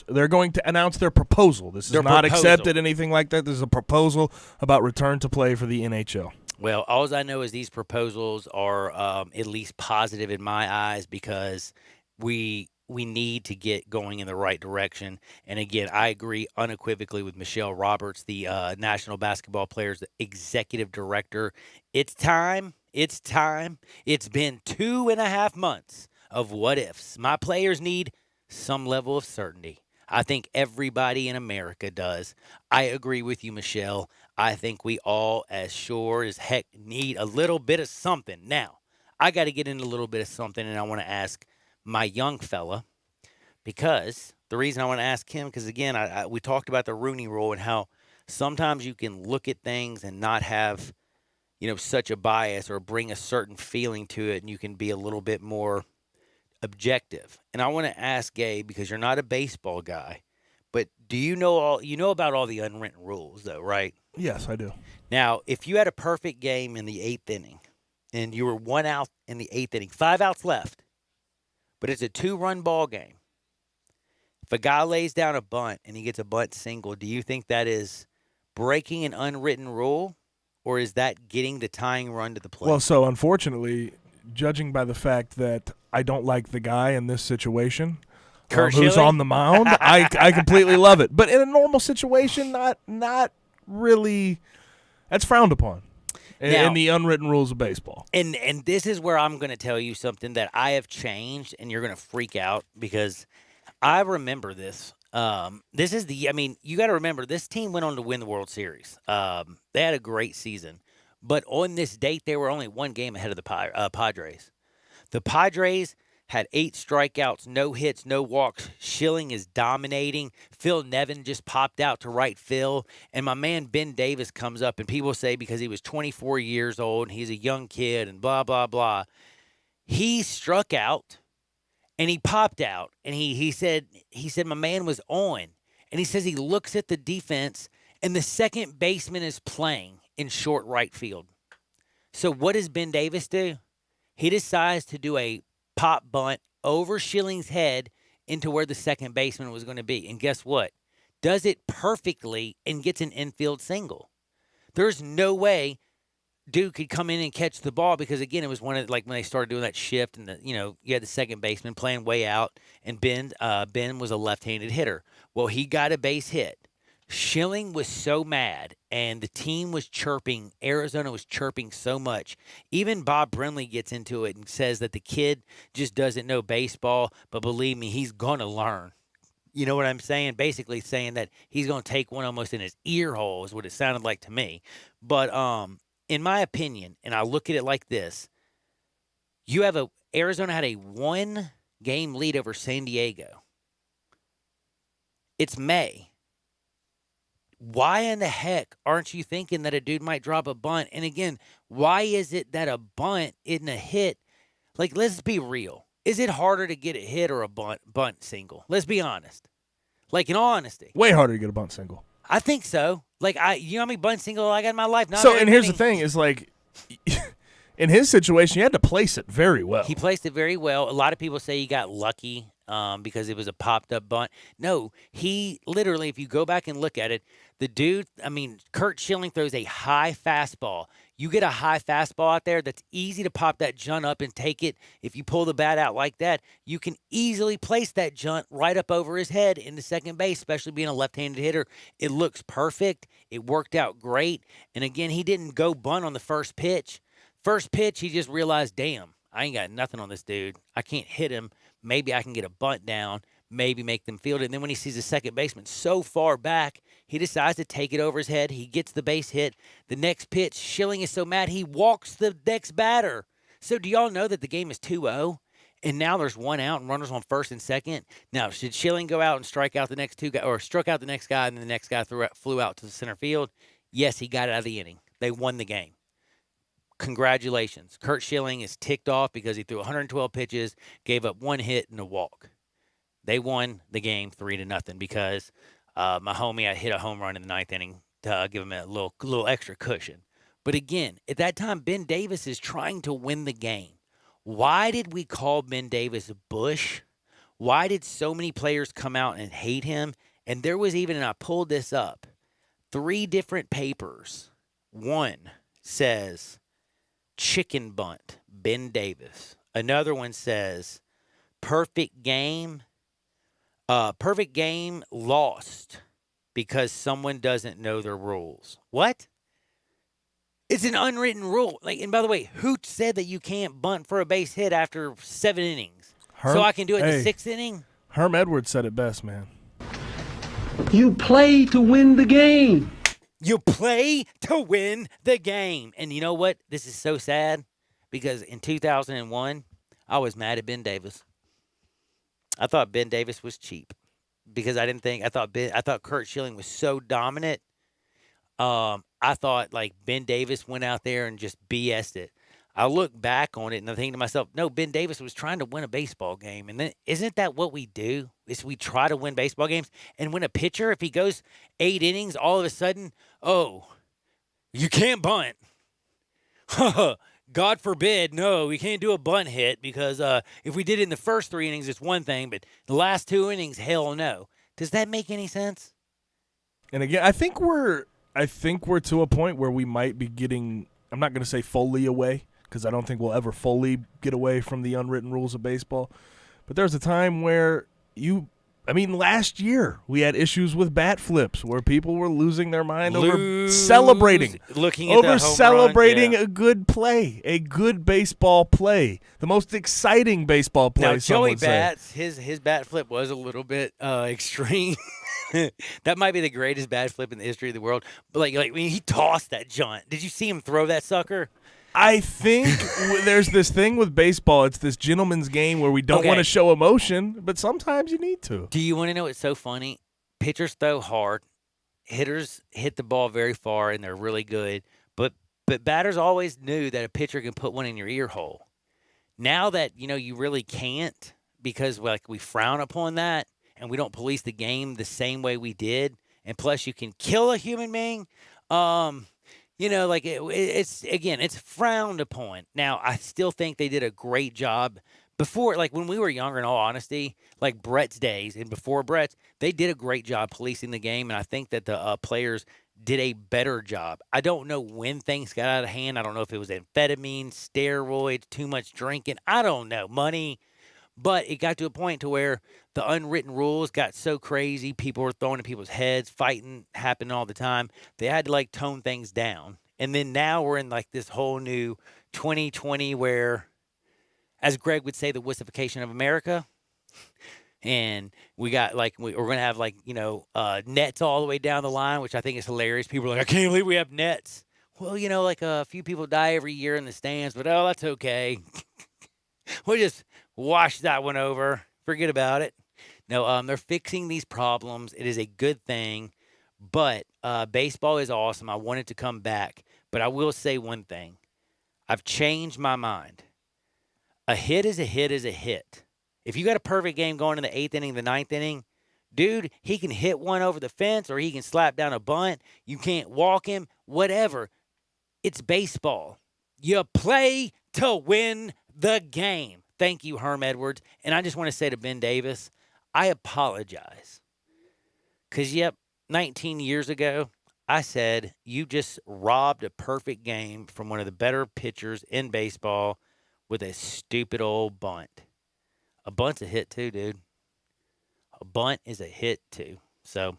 they're going to announce their proposal. This is not accepted, anything like that. This is a proposal about return to play for the NHL. Well, all I know is these proposals are at least positive in my eyes because we need to get going in the right direction. And again, I agree unequivocally with Michelle Roberts, the National Basketball Players Executive Director. It's time. It's time. It's been 2.5 months of what ifs. My players need some level of certainty. I think everybody in America does. I agree with you, Michelle. I think we all, as sure as heck, need a little bit of something. Now, I got to get into a little bit of something, and I want to ask my young fella, because the reason I want to ask him, because again, we talked about the Rooney Rule and how sometimes you can look at things and not have, such a bias or bring a certain feeling to it, and you can be a little bit more objective. And I want to ask Gabe, because you're not a baseball guy, but do you know about all the unwritten rules, though, right? Yes, I do. Now, if you had a perfect game in the 8th inning, and you were 1 out in the 8th inning, 5 outs left, but it's a 2-run ball game. If a guy lays down a bunt and he gets a bunt single, do you think that is breaking an unwritten rule, or is that getting the tying run to the plate? Well, so unfortunately, judging by the fact that I don't like the guy in this situation, who's on the mound, I completely love it. But in a normal situation, not really. That's frowned upon. In the unwritten rules of baseball. And this is where I'm going to tell you something that I have changed, and you're going to freak out because I remember this. You got to remember, this team went on to win the World Series. They had a great season. But on this date, they were only 1 game ahead of the Padres. The Padres had 8 strikeouts, no hits, no walks. Schilling is dominating. Phil Nevin just popped out to right field. And my man Ben Davis comes up, and people say because he was 24 years old and he's a young kid and blah, blah, blah. He struck out, and he popped out. And he said my man was on. And he says he looks at the defense, and the second baseman is playing in short right field. So what does Ben Davis do? He decides to do a pop bunt over Schilling's head into where the second baseman was going to be. And guess what? Does it perfectly and gets an infield single. There's no way Duke could come in and catch the ball because, again, it was when they started doing that shift and you had the second baseman playing way out, and Ben was a left-handed hitter. Well, he got a base hit. Schilling was so mad, and the team was chirping. Arizona was chirping so much. Even Bob Brenly gets into it and says that the kid just doesn't know baseball, but believe me, he's going to learn. You know what I'm saying? Basically saying that he's going to take one almost in his ear hole is what it sounded like to me. But in my opinion, and I look at it like this, Arizona had a 1-game lead over San Diego. It's May. Why in the heck aren't you thinking that a dude might drop a bunt? And again, why is it that a bunt isn't a hit? Like, let's be real. Is it harder to get a hit or a bunt single? Let's be honest. Like, in all honesty. Way harder to get a bunt single. I think so. Like, you know how many bunt single I got in my life? Not So, very and here's many. the thing is, like, in his situation, you had to place it very well. He placed it very well. A lot of people say he got lucky because it was a popped-up bunt. No, he literally, if you go back and look at it, the dude, Curt Schilling throws a high fastball. You get a high fastball out there that's easy to pop that junt up and take it. If you pull the bat out like that, you can easily place that junt right up over his head into second base, especially being a left-handed hitter. It looks perfect. It worked out great. And again, he didn't go bunt on the first pitch. First pitch, he just realized, damn, I ain't got nothing on this dude. I can't hit him. Maybe I can get a bunt down, maybe make them field it. And then when he sees the second baseman so far back, he decides to take it over his head. He gets the base hit. The next pitch, Schilling is so mad, he walks the next batter. So do y'all know that the game is 2-0? And now there's one out and runners on first and second. Now, should Schilling go out and strike out the next two guys, or struck out the next guy and then the next guy flew out to the center field? Yes, he got it out of the inning. They won the game. Congratulations. Curt Schilling is ticked off because he threw 112 pitches, gave up one hit and a walk. They won the game 3-0 because my homie had hit a home run in the ninth inning to give him a little extra cushion. But again, at that time, Ben Davis is trying to win the game. Why did we call Ben Davis Bush? Why did so many players come out and hate him? And there was even, and I pulled this up, 3 different papers. One says chicken bunt, Ben Davis. Another one says perfect game lost because someone doesn't know their rules. What? It's an unwritten rule. Like, and by the way, who said that you can't bunt for a base hit after 7 innings? So I can do it in the 6th inning? Herm Edwards said it best, man. You play to win the game. You play to win the game. And you know what? This is so sad because in 2001, I was mad at Ben Davis. I thought Ben Davis was cheap because I thought Curt Schilling was so dominant. I thought like Ben Davis went out there and just BS'd it. I look back on it and I think to myself, no, Ben Davis was trying to win a baseball game. And then isn't that what we do? Is we try to win baseball games? And when a pitcher, if he goes 8 innings, all of a sudden, oh, you can't bunt. God forbid, no, we can't do a bunt hit because if we did it in the first 3 innings, it's one thing, but the last 2 innings, hell no. Does that make any sense? And again, I think we're to a point where we might be getting, I'm not going to say fully away, because I don't think we'll ever fully get away from the unwritten rules of baseball. But there's a time where last year we had issues with bat flips where people were losing their mind over celebrating. A good play, a good baseball play, the most exciting baseball play. Now, Joey Bats, his bat flip was a little bit extreme. That might be the greatest bat flip in the history of the world. But he tossed that junt. Did you see him throw that sucker? I think there's this thing with baseball. It's this gentleman's game where we don't want to show emotion, but sometimes you need to. Do you want to know what's so funny? Pitchers throw hard. Hitters hit the ball very far, and they're really good. But batters always knew that a pitcher can put one in your ear hole. Now that, you really can't because, we frown upon that, and we don't police the game the same way we did, and plus you can kill a human being, it's frowned upon. Now, I still think they did a great job before, when we were younger, in all honesty, like Brett's days and before Brett's, they did a great job policing the game, and I think that the players did a better job. I don't know when things got out of hand. I don't know if it was amphetamine, steroids, too much drinking. I don't know, money. But it got to a point to where the unwritten rules got so crazy, people were throwing at people's heads, fighting happened all the time. They had to tone things down. And then now we're in this whole new 2020 where, as Greg would say, the wussification of America. And we got we're going to have nets all the way down the line, which I think is hilarious. People are like, I can't believe we have nets. Well, a few people die every year in the stands, but that's okay. We'll just wash that one over. Forget about it. No, they're fixing these problems. It is a good thing. But baseball is awesome. I want it to come back. But I will say one thing. I've changed my mind. A hit is a hit is a hit. If you got a perfect game going in the 8th inning, the 9th inning, dude, he can hit one over the fence or he can slap down a bunt. You can't walk him, whatever. It's baseball. You play to win the game. Thank you, Herm Edwards. And I just want to say to Ben Davis, I apologize. Because, 19 years ago, I said you just robbed a perfect game from one of the better pitchers in baseball with a stupid old bunt. A bunt's a hit too, dude. A bunt is a hit too. So,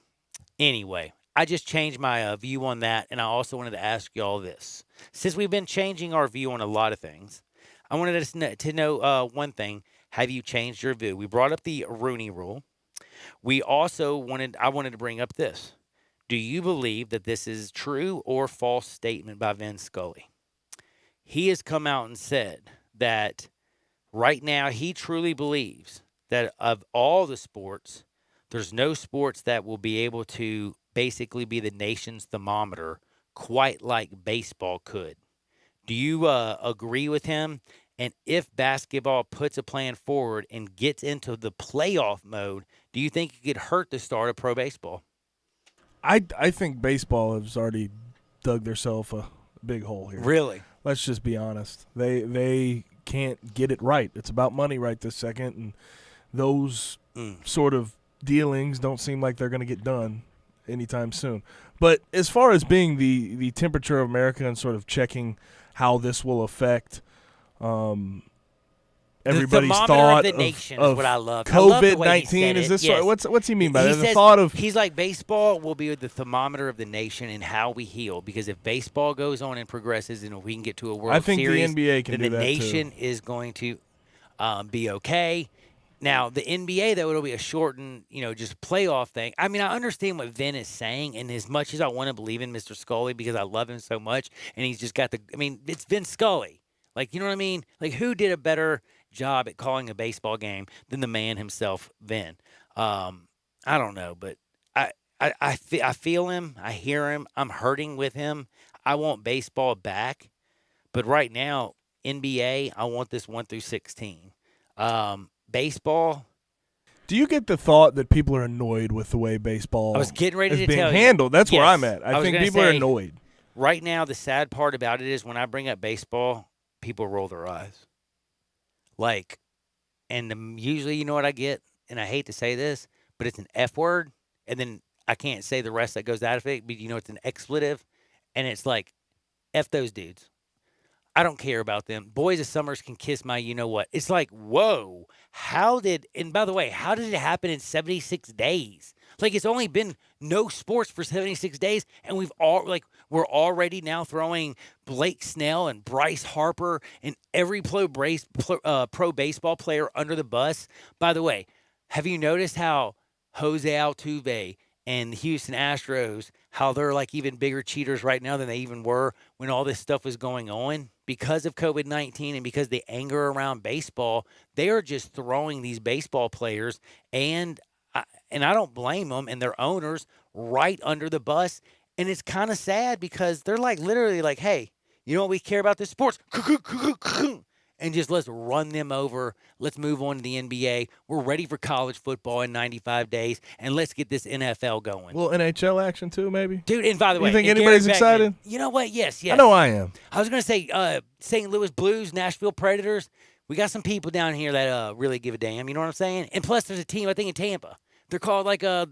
anyway, I just changed my view on that, and I also wanted to ask you all this. Since we've been changing our view on a lot of things, I wanted us to know one thing. Have you changed your view? We brought up the Rooney Rule. We also I wanted to bring up this. Do you believe that this is true or false statement by Vin Scully? He has come out and said that right now he truly believes that of all the sports, there's no sports that will be able to basically be the nation's thermometer quite like baseball could. Do you agree with him? And if basketball puts a plan forward and gets into the playoff mode, do you think it could hurt the start of pro baseball? I think baseball has already dug themselves a big hole here. Really? Let's just be honest. They can't get it right. It's about money right this second, and those sort of dealings don't seem like they're going to get done anytime soon. But as far as being the temperature of America and sort of checking how this will affect everybody's thought of the nation of is what I love. COVID-19. Is this yes. what's he mean by that? The thought of he's like baseball will be the thermometer of the nation and how we heal. Because if baseball goes on and progresses, and if we can get to a World Series, the NBA can then do the that nation too. is going to be okay. Now the NBA though it'll be a shortened, just playoff thing. I mean, I understand what Vin is saying, and as much as I want to believe in Mr. Scully because I love him so much, and he's just got it's Vin Scully. Like, you know what I mean? Like, who did a better job at calling a baseball game than the man himself, Vin? I don't know, but I feel him. I hear him. I'm hurting with him. I want baseball back. But right now, NBA, I want this 1 through 16. Baseball. Do you get the thought that people are annoyed with the way baseball I was getting ready is to being tell handled? you. That's Yes. where I'm at. I think people are annoyed. Right now, the sad part about it is when I bring up baseball, people roll their eyes. Usually, you know what I get? And I hate to say this, but it's an F word, and then I can't say the rest that goes out of it, but it's an expletive, and it's like, F those dudes. I don't care about them. Boys of Summers can kiss my you-know-what. It's like, whoa, and by the way, how did it happen in 76 days? Like, it's only been no sports for 76 days, and we're already now throwing Blake Snell and Bryce Harper and every pro baseball player under the bus. By the way, have you noticed how Jose Altuve and the Houston Astros, how they're like even bigger cheaters right now than they even were when all this stuff was going on? Because of COVID-19 and because the anger around baseball, they are just throwing these baseball players and I don't blame them and their owners right under the bus. And it's kind of sad because they're like literally like, hey, you know what we care about this sports? And just let's run them over. Let's move on to the NBA. We're ready for college football in 95 days, and let's get this NFL going. Well, NHL action too, maybe? Dude, and by the way, you think anybody's Gary Bettman, excited? You know what? Yes. I know I am. I was going to say St. Louis Blues, Nashville Predators. We got some people down here that really give a damn. You know what I'm saying? And plus, there's a team, I think, in Tampa. They're called like a...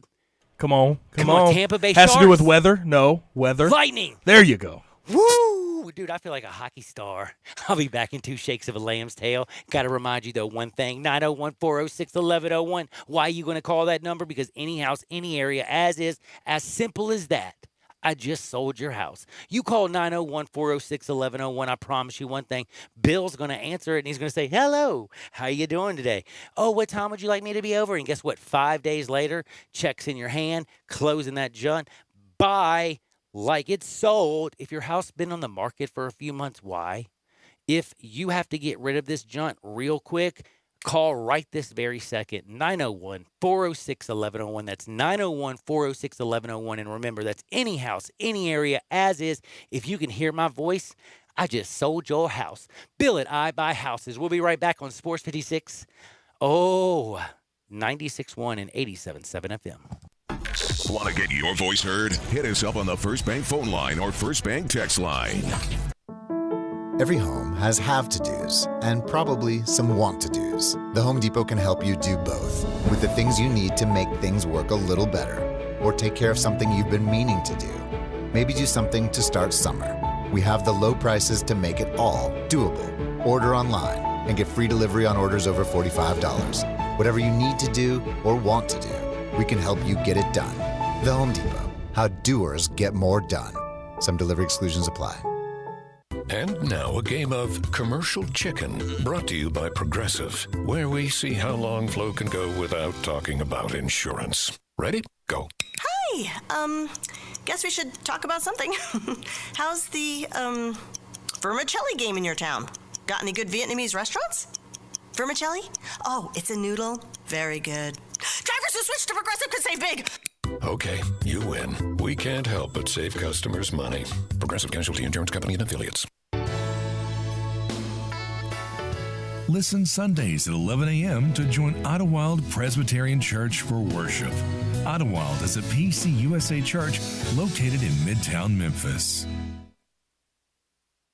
Come on. Tampa Bay Has Sharks. to do with weather? No, weather. Lightning. There you go. Woo! Dude, I feel like a hockey star. I'll be back in 2 shakes of a lamb's tail. Got to remind you, though, one thing. 901-406-1101. Why are you going to call that number? Because any house, any area, as is, as simple as that. I just sold your house. You call 901-406-1101. I promise you one thing. Bill's going to answer it, and he's going to say, hello, how you doing today? Oh, what time would you like me to be over? And guess what? 5 days later, checks in your hand, closing that junk. Buy like it's sold. If your house been on the market for a few months, why? If you have to get rid of this junk real quick, call right this very second, 901-406-1101. That's 901-406-1101. And remember, that's any house, any area, as is. If you can hear my voice, I just sold your house. Bill it, I buy houses. We'll be right back on Sports 56. 96.1 and 87.7 FM. Want to get your voice heard? Hit us up on the First Bank phone line or First Bank text line. Every home has have-to-dos and probably some want-to-dos. The Home Depot can help you do both with the things you need to make things work a little better or take care of something you've been meaning to do. Maybe do something to start summer. We have the low prices to make it all doable. Order online and get free delivery on orders over $45. Whatever you need to do or want to do, we can help you get it done. The Home Depot. How doers get more done. Some delivery exclusions apply. And now a game of Commercial Chicken, brought to you by Progressive, where we see how long Flo can go without talking about insurance. Ready? Go. Hi. Guess we should talk about something. How's the, vermicelli game in your town? Got any good Vietnamese restaurants? Vermicelli? Oh, it's a noodle. Very good. Drivers who switch to Progressive could save big. Okay, you win. We can't help but save customers money. Progressive Casualty Insurance Company and Affiliates. Listen Sundays at 11 a.m. to join Idlewild Presbyterian Church for worship. Idlewild is a PCUSA church located in Midtown Memphis.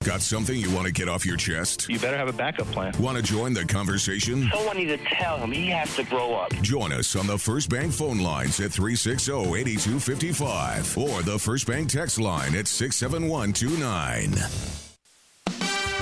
Got something you want to get off your chest? You better have a backup plan. Want to join the conversation? Someone needs to tell him he has to grow up. Join us on the First Bank phone lines at 360-8255 or the First Bank text line at 67129.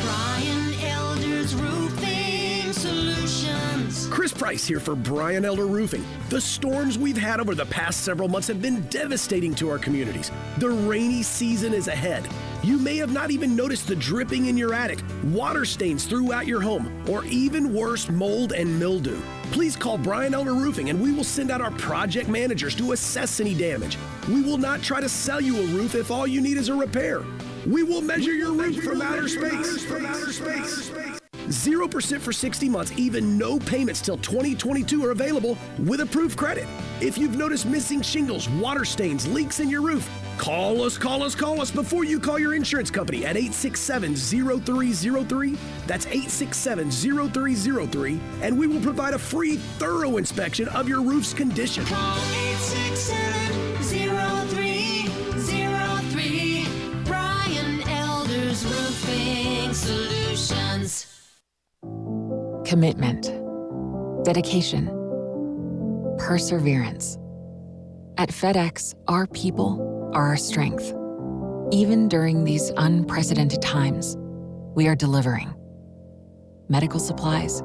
Brian Elder's Roofing Solutions. Chris Price here for Brian Elder Roofing. The storms we've had over the past several months have been devastating to our communities. The rainy season is ahead. You may have not even noticed the dripping in your attic, water stains throughout your home, or even worse, mold and mildew. Please call Brian Elder Roofing and we will send out our project managers to assess any damage. We will not try to sell you a roof if all you need is a repair. We will measure your roof from outer space. 0% for 60 months, even no payments till 2022 are available with approved credit. If you've noticed missing shingles, water stains, leaks in your roof, call us before you call your insurance company at 867-0303. That's 867-0303, and we will provide a free, thorough inspection of your roof's condition. Call 867-0303. Brian Elder's Roofing Solutions. Commitment, dedication, perseverance. At FedEx, our people are our strength. Even during these unprecedented times, we are delivering medical supplies,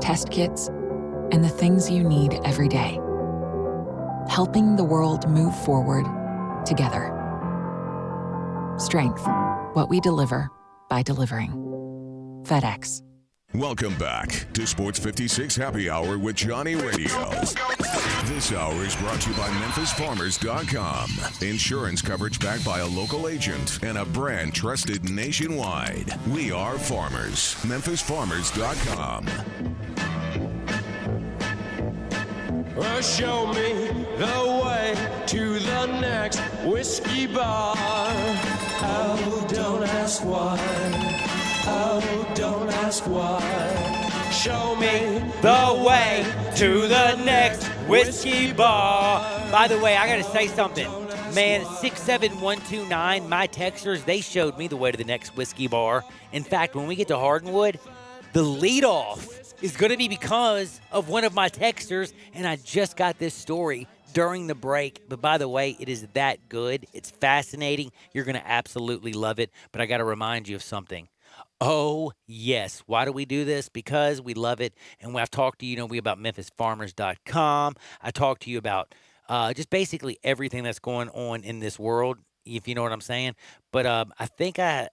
test kits, and the things you need every day. Helping the world move forward together. Strength, what we deliver by delivering. FedEx. Welcome back to Sports 56 Happy Hour with Johnny Radio. This hour is brought to you by MemphisFarmers.com. Insurance coverage backed by a local agent and a brand trusted nationwide. We are farmers. MemphisFarmers.com. Show me the way to the next whiskey bar. Oh, don't ask why. Oh, don't ask why. Show me the way to the next whiskey bar. By the way, I got to say something. Man, 67129, my texters, they showed me the way to the next whiskey bar. In fact, when we get to Hardwood, the leadoff is going to be because of one of my texters, and I just got this story during the break. But by the way, it is that good. It's fascinating. You're going to absolutely love it. But I got to remind you of something. Oh, yes. Why do we do this? Because we love it. And when I've talked to you, about MemphisFarmers.com. I talked to you about just basically everything that's going on in this world, if you know what I'm saying. But I think I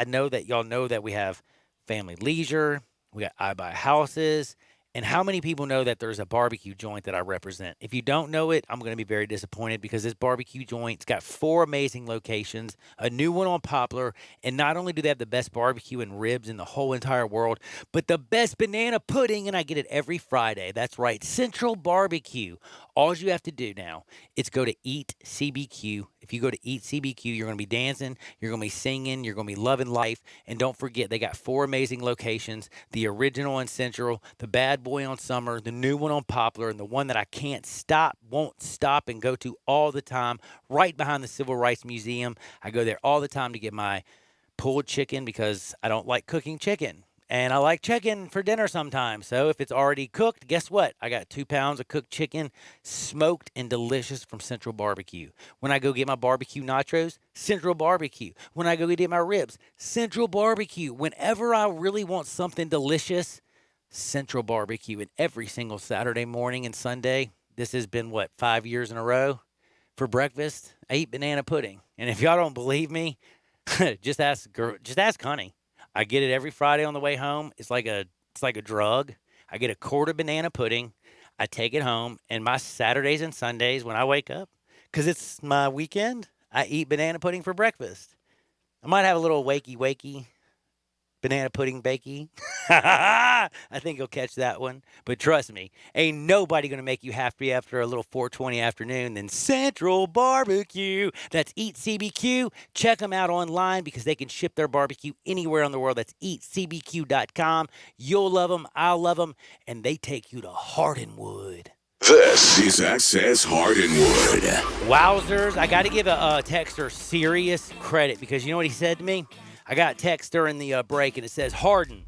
know that y'all know that we have Family Leisure. We got I Buy Houses. And how many people know that there's a barbecue joint that I represent? If you don't know it, I'm going to be very disappointed because this barbecue joint's got 4 amazing locations, a new one on Poplar, and not only do they have the best barbecue and ribs in the whole entire world, but the best banana pudding, and I get it every Friday. That's right, Central Barbecue. All you have to do now is go to Eat CBQ. If you go to Eat CBQ, you're going to be dancing, you're going to be singing, you're going to be loving life. And don't forget, they got 4 amazing locations, the original on Central, the Bad Boy on Summer, the new one on Poplar, and the one that I won't stop and go to all the time, right behind the Civil Rights Museum. I go there all the time to get my pulled chicken because I don't like cooking chicken. And I like chicken for dinner sometimes. So if it's already cooked, guess what? I got 2 pounds of cooked chicken, smoked and delicious from Central Barbecue. When I go get my barbecue nachos, Central Barbecue. When I go get my ribs, Central Barbecue. Whenever I really want something delicious, Central Barbecue. And every single Saturday morning and Sunday, this has been, 5 years in a row? For breakfast, I eat banana pudding. And if y'all don't believe me, just ask Honey. I get it every Friday on the way home. It's like a drug. I get a quart of banana pudding. I take it home, and my Saturdays and Sundays when I wake up, because it's my weekend, I eat banana pudding for breakfast. I might have a little wakey banana pudding bakey. I think you'll catch that one. But trust me, ain't nobody going to make you happy after a little 4:20 afternoon than Central Barbecue. That's Eat CBQ. Check them out online because they can ship their barbecue anywhere in the world. That's eatcbq.com. You'll love them. I'll love them. And they take you to Hardenwood. This is Access Hardenwood. Wowzers. I got to give a texter serious credit because you know what he said to me? I got a text during the break, and it says, Harden,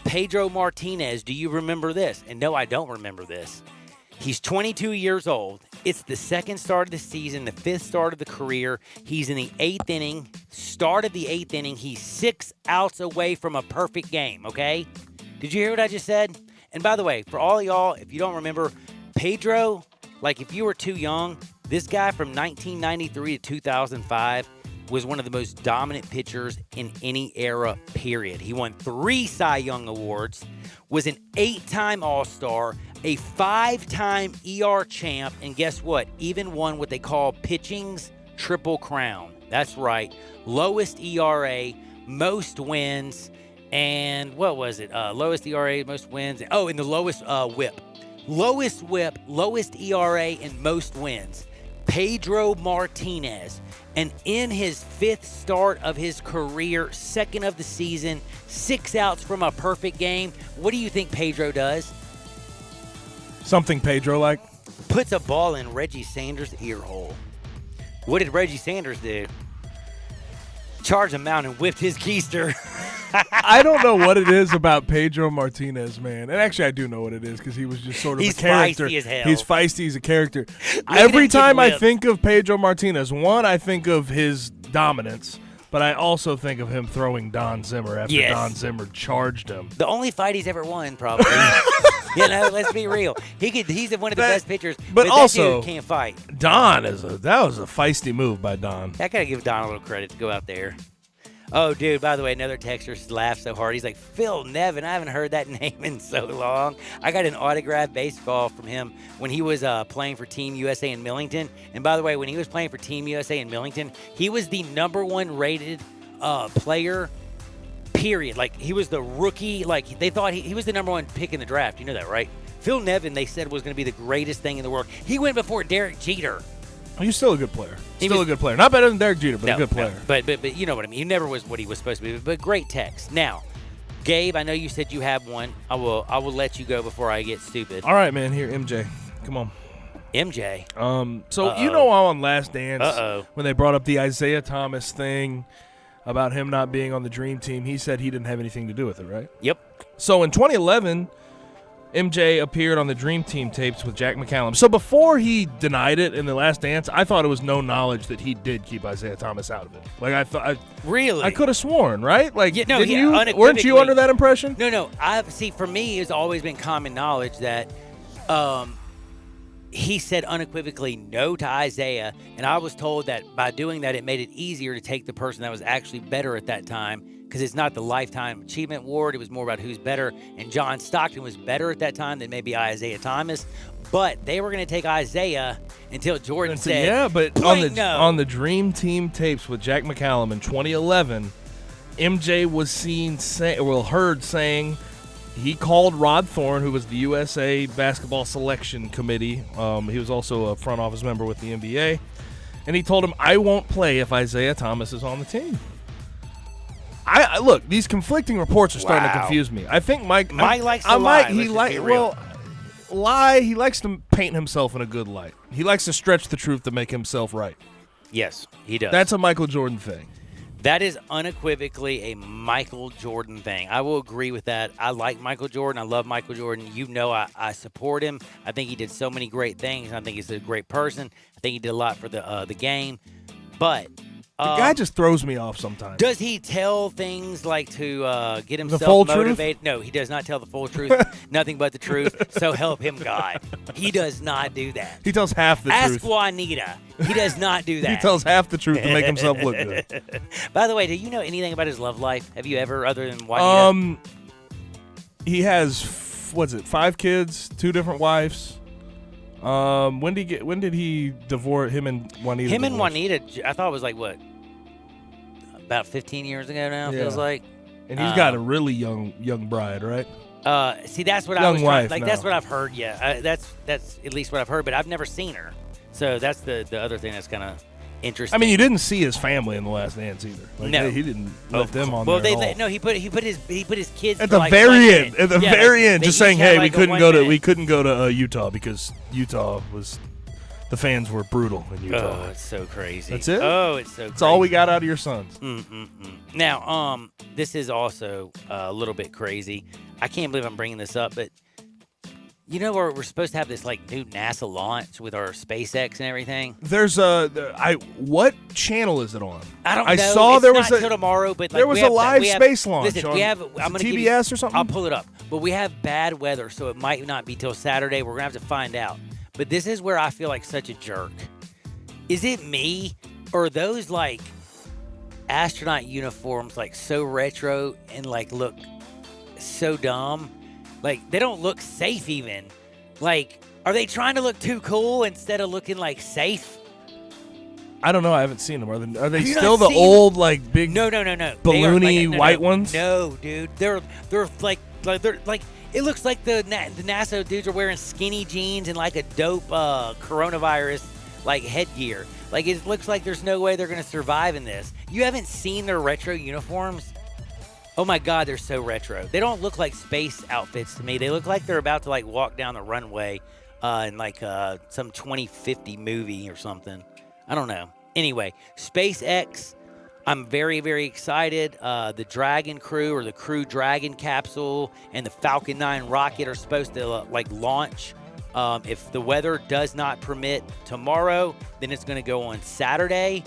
Pedro Martinez, do you remember this? And no, I don't remember this. He's 22 years old. It's the 2nd start of the season, the 5th start of the career. He's in the 8th inning, start of the 8th inning. He's 6 outs away from a perfect game, okay? Did you hear what I just said? And by the way, for all y'all, if you don't remember, Pedro, if you were too young, this guy from 1993 to 2005 was one of the most dominant pitchers in any era, period. He won 3 Cy Young Awards, was an 8-time All-Star, a 5-time ER champ, and guess what? Even won what they call pitching's Triple Crown. That's right. Lowest ERA, most wins, and what was it? Lowest ERA, most wins. Oh, and the lowest whip. Lowest whip, lowest ERA, and most wins. Pedro Martinez. And in his 5th start of his career, 2nd of the season, 6 outs from a perfect game, what do you think Pedro does? Something Pedro like? Puts a ball in Reggie Sanders' ear hole. What did Reggie Sanders do? Charged him out and whipped his keister. I don't know what it is about Pedro Martinez, man. And actually, I do know what it is because he was just sort of a character. He's feisty as hell. He's feisty. He's a character. Every time I think of Pedro Martinez, one, I think of his dominance, but I also think of him throwing Don Zimmer after Don Zimmer charged him. The only fight he's ever won, probably. Let's be real. He's one of the best pitchers, but also, that dude can't fight. Don that was a feisty move by Don. I gotta give Don a little credit to go out there. Oh, dude, by the way, another texter laughed so hard. He's like, Phil Nevin, I haven't heard that name in so long. I got an autographed baseball from him when he was playing for Team USA in Millington. And by the way, when he was playing for Team USA in Millington, he was the #1 rated player, period. He was the rookie. They thought he was the #1 pick in the draft. You know that, right? Phil Nevin, they said, was going to be the greatest thing in the world. He went before Derek Jeter. He's still a good player. Still a good player. Not better than Derek Jeter, but a good player. No, but you know what I mean. He never was what he was supposed to be. But great text. Now, Gabe, I know you said you have one. I will let you go before I get stupid. All right, man. Here, MJ. Come on. MJ. So you know how on Last Dance when they brought up the Isaiah Thomas thing about him not being on the Dream Team, he said he didn't have anything to do with it, right? Yep. So in 2011, MJ appeared on the Dream Team tapes with Jack McCallum. So before he denied it in the Last Dance, I thought it was no knowledge that he did keep Isaiah Thomas out of it. I thought really, I could have sworn, right? Weren't you under that impression? No. For me, it's always been common knowledge that he said unequivocally no to Isaiah, and I was told that by doing that, it made it easier to take the person that was actually better at that time. Because it's not the Lifetime Achievement Award. It was more about who's better. And John Stockton was better at that time than maybe Isaiah Thomas. But they were going to take Isaiah until Jordan said, yeah, but on the Dream Team tapes with Jack McCallum in 2011, MJ was heard saying he called Rod Thorne, who was the USA Basketball Selection Committee. He was also a front office member with the NBA. And he told him, I won't play if Isaiah Thomas is on the team. I look, these conflicting reports are starting to confuse me. I think Mike likes to lie. He likes to paint himself in a good light. He likes to stretch the truth to make himself right. Yes, he does. That's a Michael Jordan thing. That is unequivocally a Michael Jordan thing. I will agree with that. I like Michael Jordan. I love Michael Jordan. You know I support him. I think he did so many great things. I think he's a great person. I think he did a lot for the game. But the guy just throws me off sometimes. Does he tell things like to get himself full motivated? truth? No, he does not tell the full truth. Nothing but the truth. So help him God. He does not do that. He tells half the truth. Ask Juanita. He does not do that. He tells half the truth to make himself look good. By the way, do you know anything about his love life? Have you ever, other than Juanita? He has 5 kids, 2 different wives. When did he divorce him and Juanita? Him and Juanita, I thought it was like what? About 15 years ago now, feels like. And he's got a really young bride, right? See, that's what I was trying. Like, that's what I've heard. Yeah, that's at least what I've heard. But I've never seen her, so that's the other thing that's kind of interesting. I mean, you didn't see his family in The Last Dance either. Like, no, he didn't let them on. Well, there at all. no, he put his kids at for the like very end. At the very end, they just saying, each had hey, like we couldn't go to minute. Utah because Utah was. The fans were brutal in Utah. Oh, it's so crazy. That's it? Oh, it's so crazy. That's all we got out of your sons. Now, this is also a little bit crazy. I can't believe I'm bringing this up, but you know we're supposed to have this like new NASA launch with our SpaceX and everything. There's what channel is it on? I don't know. I saw it's there not was till tomorrow, but there was a live space launch. Listen, on, we have. I'm going to TBS or something. I'll pull it up. But we have bad weather, so it might not be till Saturday. We're gonna have to find out. But this is where I feel like such a jerk. Is it me, or are those like astronaut uniforms like so retro and like look so dumb? Like they don't look safe even. Like, are they trying to look too cool instead of looking like safe? I don't know. I haven't seen them. Are they Have you still not the seen old like big no balloony white ones? No, dude. They're like it looks like the NASA dudes are wearing skinny jeans and like a dope coronavirus like headgear. Like it looks like there's no way they're gonna survive in this. You haven't seen their retro uniforms? Oh my God, they're so retro. They don't look like space outfits to me. They look like they're about to like walk down the runway in like some 2050 movie or something. I don't know. Anyway, SpaceX. I'm very, very excited. The Dragon crew or the Crew Dragon capsule and the Falcon 9 rocket are supposed to launch. If the weather does not permit tomorrow, then it's going to go on Saturday.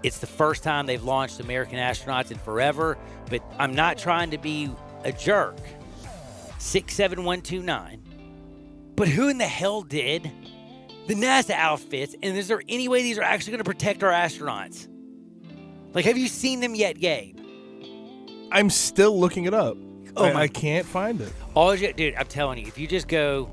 It's the first time they've launched American astronauts in forever, but I'm not trying to be a jerk. 67129. But who in the hell did the NASA outfits? And is there any way these are actually going to protect our astronauts? Like, have you seen them yet, Gabe? I'm still looking it up. Oh, I can't find it. Dude, I'm telling you, if you just go,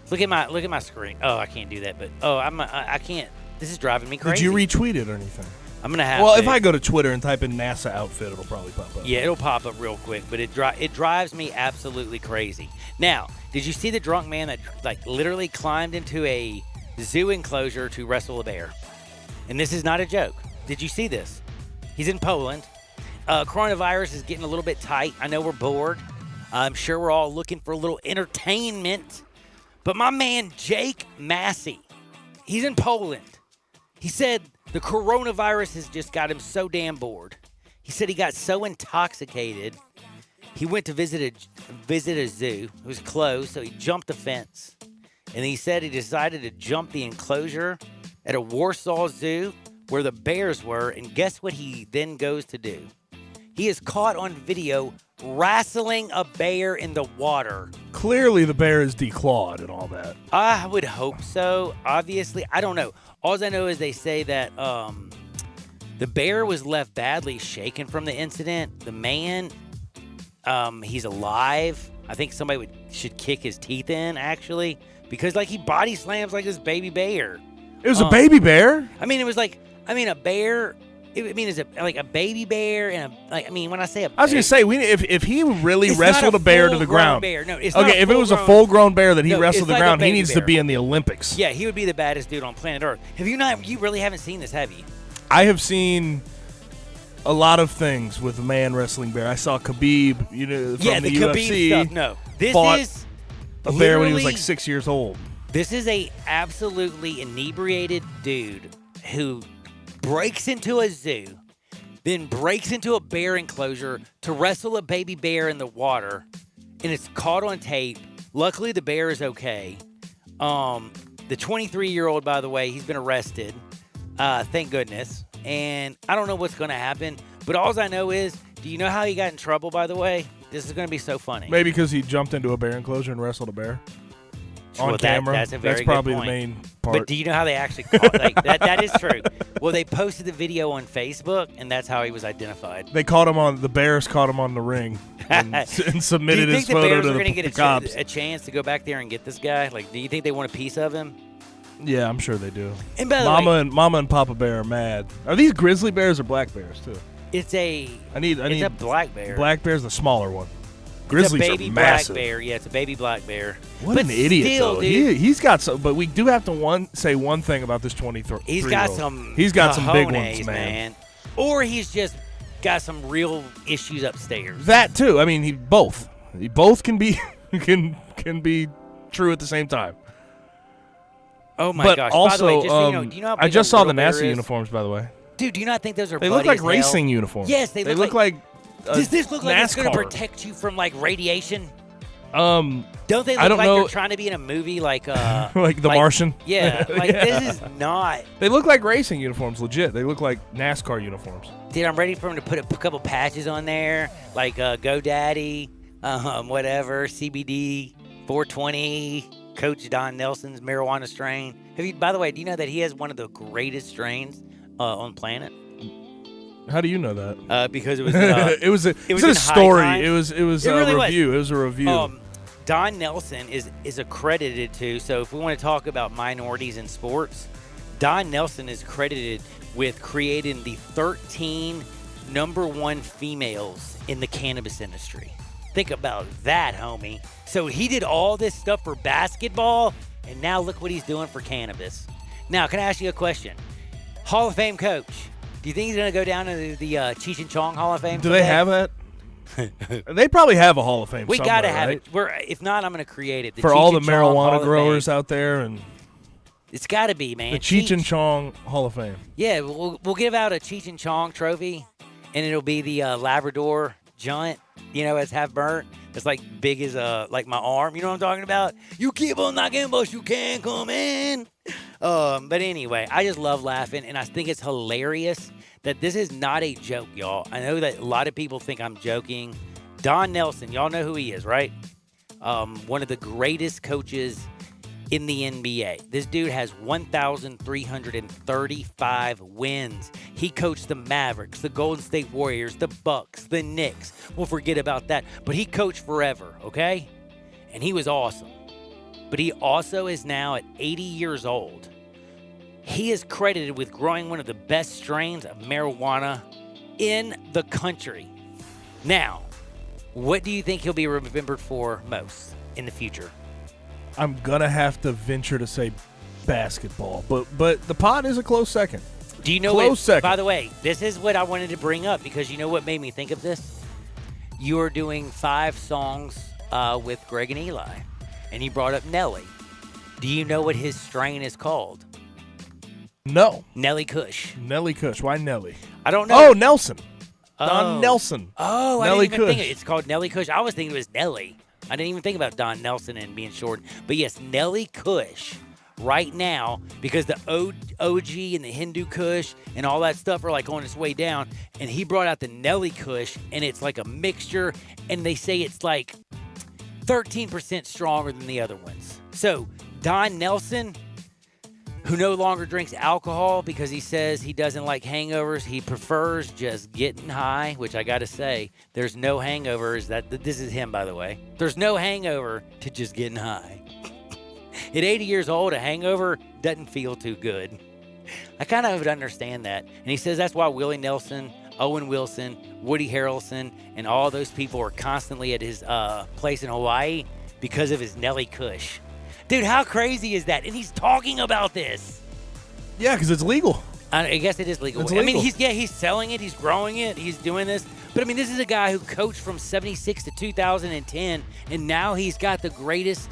look at my screen. Oh, I can't do that, but I can't. This is driving me crazy. Did you retweet it or anything? I'm gonna have. Well, to. if I go to Twitter and type in NASA outfit, it'll probably pop up. Yeah, it'll pop up real quick, but it drives me absolutely crazy. Now, did you see the drunk man that like literally climbed into a zoo enclosure to wrestle a bear? And this is not a joke. Did you see this? He's in Poland. Coronavirus is getting a little bit tight. I know we're bored. I'm sure we're all looking for a little entertainment. But my man, Jake Massey, he's in Poland. He said the coronavirus has just got him so damn bored. He said he got so intoxicated, he went to visit a zoo. It was closed, so he jumped the fence. And he said he decided to jump the enclosure at a Warsaw Zoo where the bears were, and guess what he then goes to do? He is caught on video wrestling a bear in the water. Clearly the bear is declawed and all that. I would hope so. Obviously, I don't know. All I know is they say that the bear was left badly shaken from the incident. The man, he's alive. I think somebody should kick his teeth in, actually, because like he body slams like this baby bear. It was a baby bear? I mean, it was like, a bear is it like a baby bear and when I say I was gonna say if he really It's wrestled not a bear to the full-grown ground. bear. No, it's not okay, a if it was a full-grown- full-grown bear that he No, wrestled it's the like a ground, he baby needs to bear. be in the Olympics. Yeah, he would be the baddest dude on planet Earth. You really haven't seen this, have you? I have seen a lot of things with a man wrestling bear. I saw Khabib, from the Khabib UFC. stuff. No, this fought is a bear when he was literally- like 6 years old. This is a absolutely inebriated dude who breaks into a zoo, then breaks into a bear enclosure to wrestle a baby bear in the water, and it's caught on tape. Luckily, the bear is okay. The 23-year-old, by the way, he's been arrested. Thank goodness. And I don't know what's going to happen, but all I know is, do you know how he got in trouble, by the way? This is going to be so funny. Maybe because he jumped into a bear enclosure and wrestled a bear on camera. That's a very That's probably good point. the main part. But do you know how they actually caught that is true. Well, they posted the video on Facebook, and that's how he was identified. They caught him on the Bears caught him on the ring and submitted do you his think the photo Bears to are the, going to the get cops. a chance to go back there and get this guy? Like, do you think they want a piece of him? Yeah, I'm sure they do. And by the way, Mama and Papa Bear are mad. Are these grizzly bears or black bears too? it's a a black bear. Black bear's the smaller one. It's Grizzlies a baby are black massive. bear. Yeah, it's a baby black bear. What But an idiot still, though. dude, He's got some, but we do have to say one thing about this 23. he's got some. He's got some big cojones, ones, man. Or he's just got some real issues upstairs. That too. I mean, he both can be can be true at the same time. Oh my but gosh! Also, by the way, just so you know, do you know how I big just a saw the little bear NASA is? uniforms, by the way. Dude, do you not think those are? They look bloody like as hell? racing uniforms. Yes, they look like. Does this look like it's going to NASCAR. protect you from like radiation? Don't Don't they look I don't like know. they're trying to be in a movie like Like The Martian? Yeah, like Yeah. this is not. They look like racing uniforms, legit. They look like NASCAR uniforms. Dude, I'm ready for him to put a couple patches on there, like GoDaddy, whatever, CBD, 420, Coach Don Nelson's marijuana strain. By the way, do you know that he has one of the greatest strains on the planet? How do you know that? Because it was it was a in story. High It was It a really was. review. It was a review. Don Nelson is accredited to. So if we want to talk about minorities in sports, Don Nelson is credited with creating the 13 #1 females in the cannabis industry. Think about that, homie. So he did all this stuff for basketball, and now look what he's doing for cannabis. Now, can I ask you a question? Hall of Fame coach. Do you think he's going to go down to the Cheech and Chong Hall of Fame? Do they have that? They probably have a Hall of Fame. We somewhere, got to have right? it. If not, I'm going to create it. For Cheech all the and Chong Hall marijuana of growers Fame. out there, and It's got to be, man. the Cheech and Chong Hall of Fame. Yeah, we'll give out a Cheech and Chong trophy, and it'll be the Labrador Giant, as half burnt. It's like big as like my arm. You know what I'm talking about? You keep on knocking, but you can't come in. But anyway, I just love laughing, and I think it's hilarious that this is not a joke, y'all. I know that a lot of people think I'm joking. Don Nelson, y'all know who he is, right? One of the greatest coaches in the NBA. This dude has 1,335 wins. He coached the Mavericks, the Golden State Warriors, the Bucks, the Knicks. We'll forget about that. But he coached forever, okay? And he was awesome. But he also is now at 80 years old. He is credited with growing one of the best strains of marijuana in the country. Now, what do you think he'll be remembered for most in the future? I'm gonna have to venture to say basketball, but the pod is a close second. Do you know Close second. By the way, this is what I wanted to bring up because you know what made me think of this? You are doing 5 songs with Greg and Eli, and you brought up Nelly. Do you know what his strain is called? No. Nelly Kush. Nelly Kush. Why Nelly? I don't know. Oh, Nelson. Don Nelson. Oh, Nelly I didn't even think Kush. it's called Nelly Kush. I was thinking it was Nelly. I didn't even think about Don Nelson and being short. But yes, Nelly Kush right now, because the OG and the Hindu Kush and all that stuff are like on its way down. And he brought out the Nelly Kush, and it's like a mixture. And they say it's like 13% stronger than the other ones. So Don Nelson, who no longer drinks alcohol because he says he doesn't like hangovers. He prefers just getting high, which I got to say, there's no hangovers. This is him, by the way. There's no hangover to just getting high. At 80 years old, a hangover doesn't feel too good. I kind of would understand that. And he says that's why Willie Nelson, Owen Wilson, Woody Harrelson, and all those people are constantly at his place in Hawaii because of his Nelly Kush. Dude, how crazy is that? And he's talking about this. Yeah, because it's legal. I guess it is legal. It's I mean, legal. he's selling it, he's growing it, he's doing this. But, I mean, this is a guy who coached from 76 to 2010, and now he's got the greatest,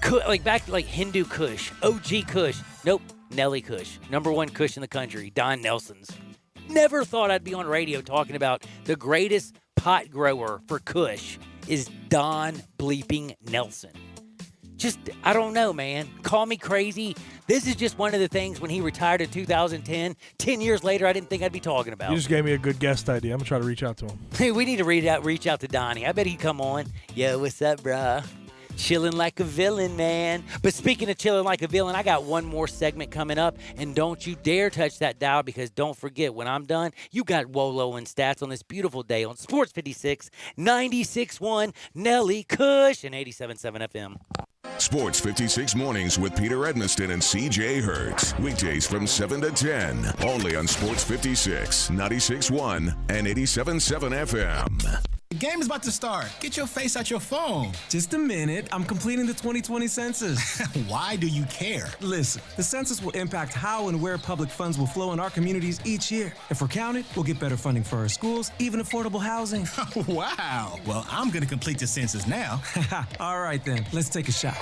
Hindu Kush, OG Kush. Nope, Nelly Kush, #1 Kush in the country, Don Nelson's. Never thought I'd be on radio talking about the greatest pot grower for Kush is Don bleeping Nelson. Just, I don't know, man. Call me crazy. This is just one of the things when he retired in 2010. 10 years later, I didn't think I'd be talking about. You just gave me a good guest idea. I'm going to try to reach out to him. Hey, we need to reach out to Donnie. I bet he'd come on. Yo, what's up, bruh? Chilling like a villain, man. But speaking of chilling like a villain, I got one more segment coming up. And don't you dare touch that dial, because don't forget, when I'm done, you got Wolo and Stats on this beautiful day on Sports 56, 96.1, Nelly Kush, and 87.7 FM. Sports 56 mornings with Peter Edmiston and CJ Hertz. Weekdays from 7 to 10. Only on Sports 56, 96.1, and 87.7 FM. The game is about to start. Get your face out your phone. Just a minute. I'm completing the 2020 census. Why do you care? Listen, the census will impact how and where public funds will flow in our communities each year. If we're counted, we'll get better funding for our schools, even affordable housing. Wow. Well, I'm going to complete the census now. All right, then. Let's take a shot.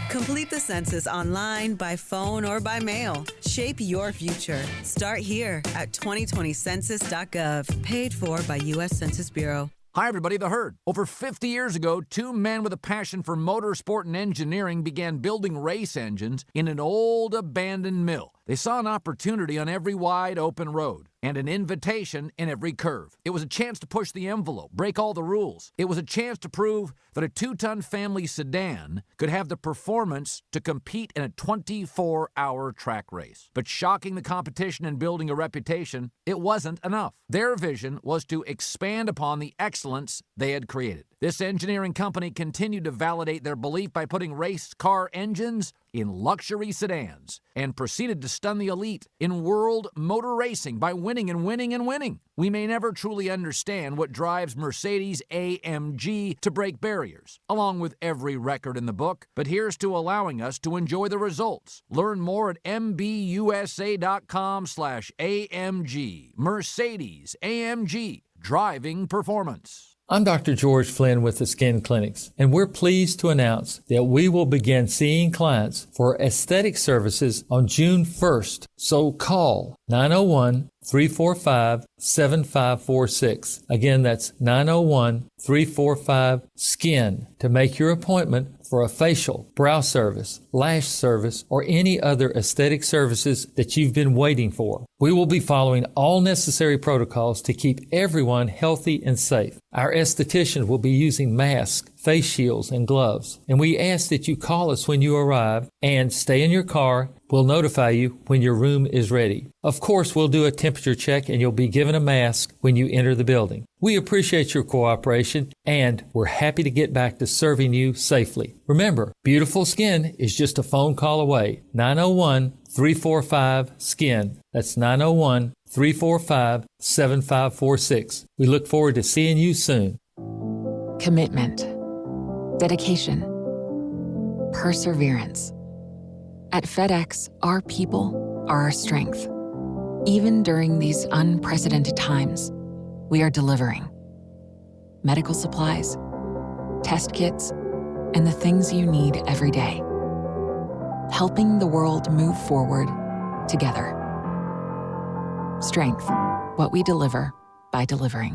Complete the census online, by phone, or by mail. Shape your future. Start here at 2020census.gov. Paid for by U.S. Census Bureau. Hi, everybody, The Herd. Over 50 years ago, two men with a passion for motorsport and engineering began building race engines in an old abandoned mill. They saw an opportunity on every wide open road and an invitation in every curve. It was a chance to push the envelope, break all the rules. It was a chance to prove that a 2-ton family sedan could have the performance to compete in a 24-hour track race. But shocking the competition and building a reputation, it wasn't enough. Their vision was to expand upon the excellence they had created. This engineering company continued to validate their belief by putting race car engines in luxury sedans and proceeded to stun the elite in world motor racing by winning and winning and winning. We may never truly understand what drives Mercedes-AMG to break barriers, along with every record in the book, but here's to allowing us to enjoy the results. Learn more at mbusa.com/AMG. Mercedes-AMG. Driving performance. I'm Dr. George Flynn with the Skin Clinics, and we're pleased to announce that we will begin seeing clients for aesthetic services on June 1st. So call 901-345-7546. Again, that's 901-345-SKIN to make your appointment for a facial, brow service, lash service, or any other aesthetic services that you've been waiting for. We will be following all necessary protocols to keep everyone healthy and safe. Our esthetician will be using masks, face shields, and gloves. And we ask that you call us when you arrive and stay in your car. We'll notify you when your room is ready. Of course, we'll do a temperature check and you'll be given a mask when you enter the building. We appreciate your cooperation and we're happy to get back to serving you safely. Remember, beautiful skin is just a phone call away. 901-345-SKIN. That's 901-345-7546. We look forward to seeing you soon. Commitment, dedication, perseverance. At FedEx, our people are our strength. Even during these unprecedented times, we are delivering medical supplies, test kits, and the things you need every day. Helping the world move forward together. Strength, what we deliver by delivering.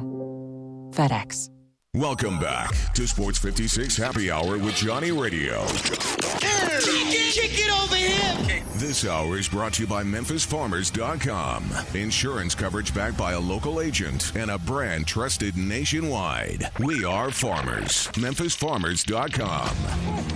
FedEx. Welcome back to Sports 56 Happy Hour with Johnny Radio. Kick it over here! This hour is brought to you by MemphisFarmers.com. Insurance coverage backed by a local agent and a brand trusted nationwide. We are farmers. MemphisFarmers.com.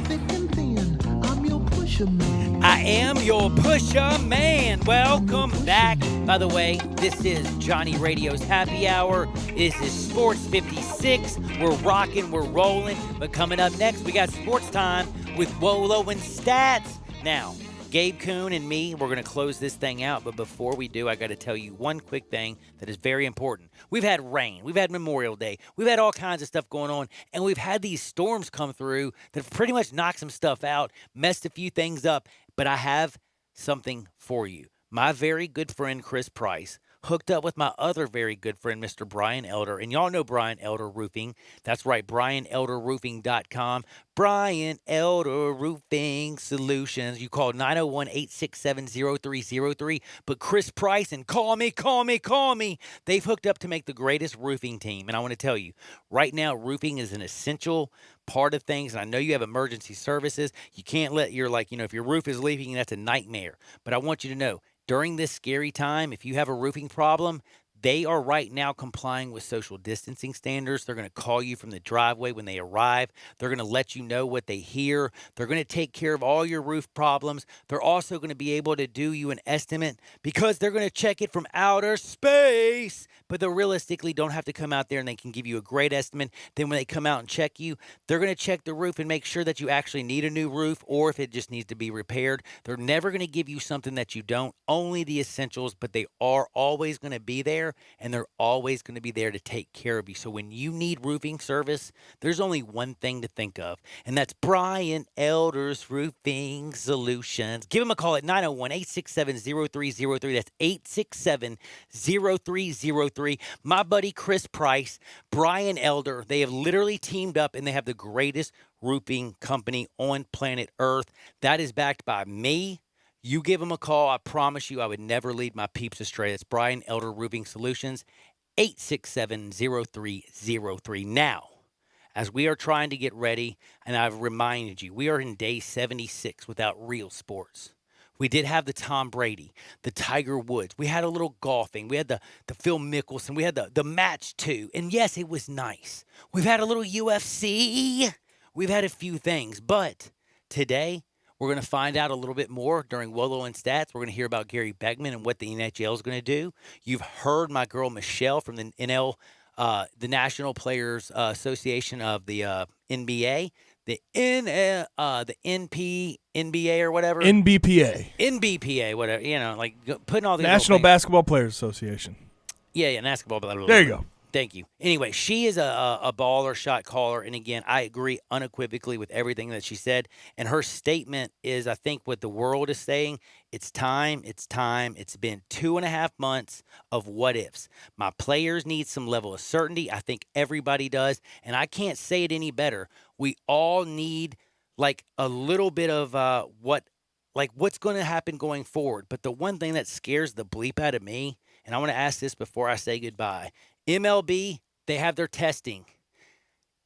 Thick and thin, I'm your pusher man. I am your pusher man. Welcome back. By the way, this is Johnny Radio's Happy Hour. This is Sports 56. We're rocking, we're rolling. But coming up next, we got Sports Time with Wolo and Stats. Now, Gabe Kuhn and me, we're going to close this thing out. But before we do, I got to tell you one quick thing that is very important. We've had rain. We've had Memorial Day. We've had all kinds of stuff going on. And we've had these storms come through that have pretty much knocked some stuff out, messed a few things up. But I have something for you. My very good friend, Chris Price, hooked up with my other very good friend, Mr. Brian Elder. And y'all know Brian Elder Roofing. That's right, BrianElderRoofing.com. Brian Elder Roofing Solutions. You call 901-867-0303. But Chris Price and call me. They've hooked up to make the greatest roofing team. And I want to tell you, right now, roofing is an essential part of things. And I know you have emergency services. You can't let if your roof is leaking, that's a nightmare. But I want you to know, during this scary time, if you have a roofing problem, they are right now complying with social distancing standards. They're going to call you from the driveway when they arrive. They're going to let you know what they hear. They're going to take care of all your roof problems. They're also going to be able to do you an estimate because they're going to check it from outer space. But they realistically don't have to come out there, and they can give you a great estimate. Then when they come out and check you, they're going to check the roof and make sure that you actually need a new roof or if it just needs to be repaired. They're never going to give you something that you don't, only the essentials, but they are always going to be there. And they're always going to be there to take care of you. So when you need roofing service, there's only one thing to think of, and that's Brian Elder's Roofing Solutions. Give them a call at 901-867-0303. That's 867-0303. My buddy Chris Price, Brian Elder, they have literally teamed up, and they have the greatest roofing company on planet Earth. That is backed by me. You give them a call. I promise you I would never lead my peeps astray. That's Brian Elder Roofing Solutions, 867-0303. Now, as we are trying to get ready, and I've reminded you, we are in day 76 without real sports. We did have the Tom Brady, the Tiger Woods. We had a little golfing. We had the Phil Mickelson. We had the match, too. And, yes, it was nice. We've had a little UFC. We've had a few things. But today, we're going to find out a little bit more during Wolo and Stats. We're going to hear about Gary Beckman and what the NHL is going to do. You've heard my girl Michelle from the the National Players Association of the NBA, the NBA or whatever. NBPA, whatever. Putting all the National Basketball Players Association. Yeah, basketball. Blah, blah, blah. There you go. Thank you. Anyway, she is a baller shot caller. And again, I agree unequivocally with everything that she said. And her statement is, I think, what the world is saying. It's time. It's time. It's been 2.5 months of what ifs. My players need some level of certainty. I think everybody does. And I can't say it any better. We all need a little bit of what's going to happen going forward. But the one thing that scares the bleep out of me, and I want to ask this before I say goodbye. MLB, they have their testing.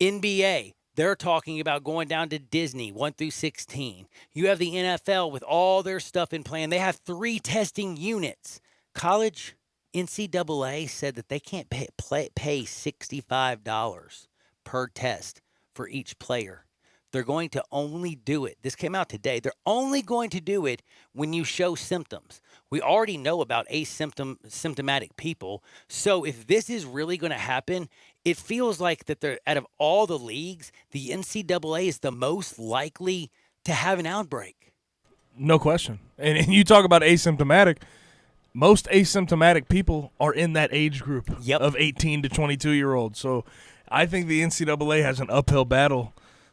NBA, they're talking about going down to Disney 1 through 16. You have the NFL with all their stuff in plan. They have 3 testing units. College NCAA said that they can't pay $65 per test for each player. They're going to only do it. This came out today. They're only going to do it when you show symptoms. We already know about symptomatic people. So if this is really going to happen, it feels like that they're out of all the leagues, the NCAA is the most likely to have an outbreak. No question. And you talk about asymptomatic. Most asymptomatic people are in that age group of 18 to 22-year-olds. So I think the NCAA has an uphill battle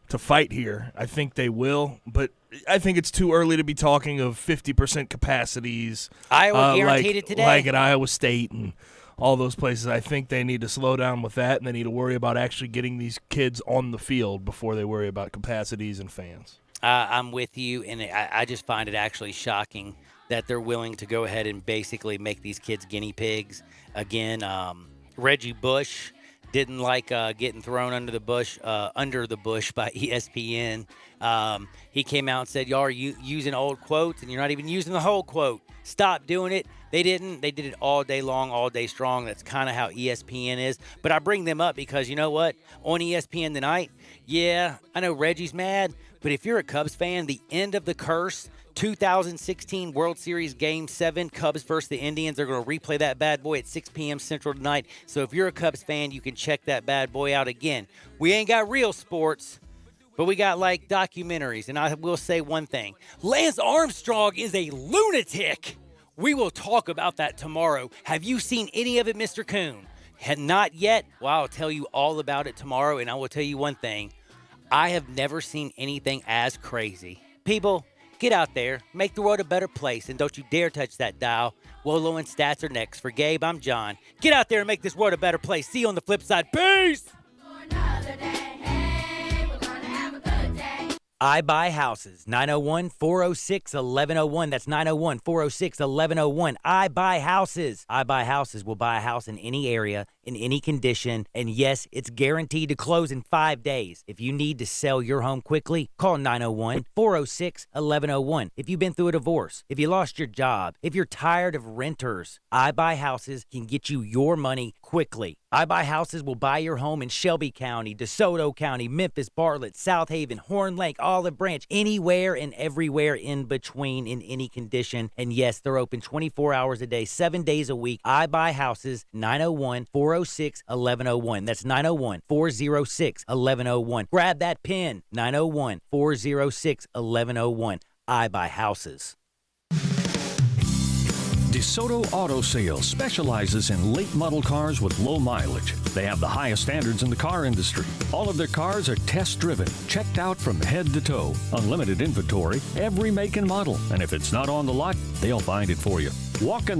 to fight here. I think they will, but I think it's too early to be talking of 50% capacities. Iowa guaranteed it today. Like at Iowa State and all those places. I think they need to slow down with that, and they need to worry about actually getting these kids on the field before they worry about capacities and fans. I'm with you, and I just find it actually shocking that they're willing to go ahead and basically make these kids guinea pigs. Again, Reggie Bush didn't like getting thrown under the bush by ESPN. He came out and said, y'all are using old quotes, and you're not even using the whole quote. Stop doing it. They didn't. They did it all day long, all day strong. That's kind of how ESPN is. But I bring them up because you know what? On ESPN tonight, yeah, I know Reggie's mad, but if you're a Cubs fan, the end of the curse, 2016 World Series Game 7, Cubs versus the Indians. They're going to replay that bad boy at 6 p.m. Central tonight. So if you're a Cubs fan, you can check that bad boy out again. We ain't got real sports, But we got like documentaries, and I will say one thing. Lance Armstrong is a lunatic. We will talk about that tomorrow. Have you seen any of it, Mr. Coon? Had not yet? Well, I'll tell you all about it tomorrow, and I will tell you one thing. I have never seen anything as crazy. People, get out there, make the world a better place, and don't you dare touch that dial. Wolo and Stats are next. For Gabe, I'm John. Get out there and make this world a better place. See you on the flip side. Peace! I Buy Houses, 901-406-1101. That's 901-406-1101. I Buy Houses. I Buy Houses will buy a house in any area, in any condition, and yes, it's guaranteed to close in 5 days. If you need to sell your home quickly, call 901-406-1101. If you've been through a divorce, if you lost your job, if you're tired of renters, I Buy Houses can get you your money quickly. I Buy Houses will buy your home in Shelby County, DeSoto County, Memphis, Bartlett, South Haven, Horn Lake, Olive Branch, anywhere and everywhere in between in any condition. And yes, they're open 24 hours a day, 7 days a week. I Buy Houses, 901-406-1101. That's 901-406-1101. Grab that pen, 901-406-1101. I Buy Houses. DeSoto Auto Sales specializes in late model cars with low mileage. They have the highest standards in the car industry. All of their cars are test driven, checked out from head to toe. Unlimited inventory, every make and model. And if it's not on the lot, they'll find it for you. Walk in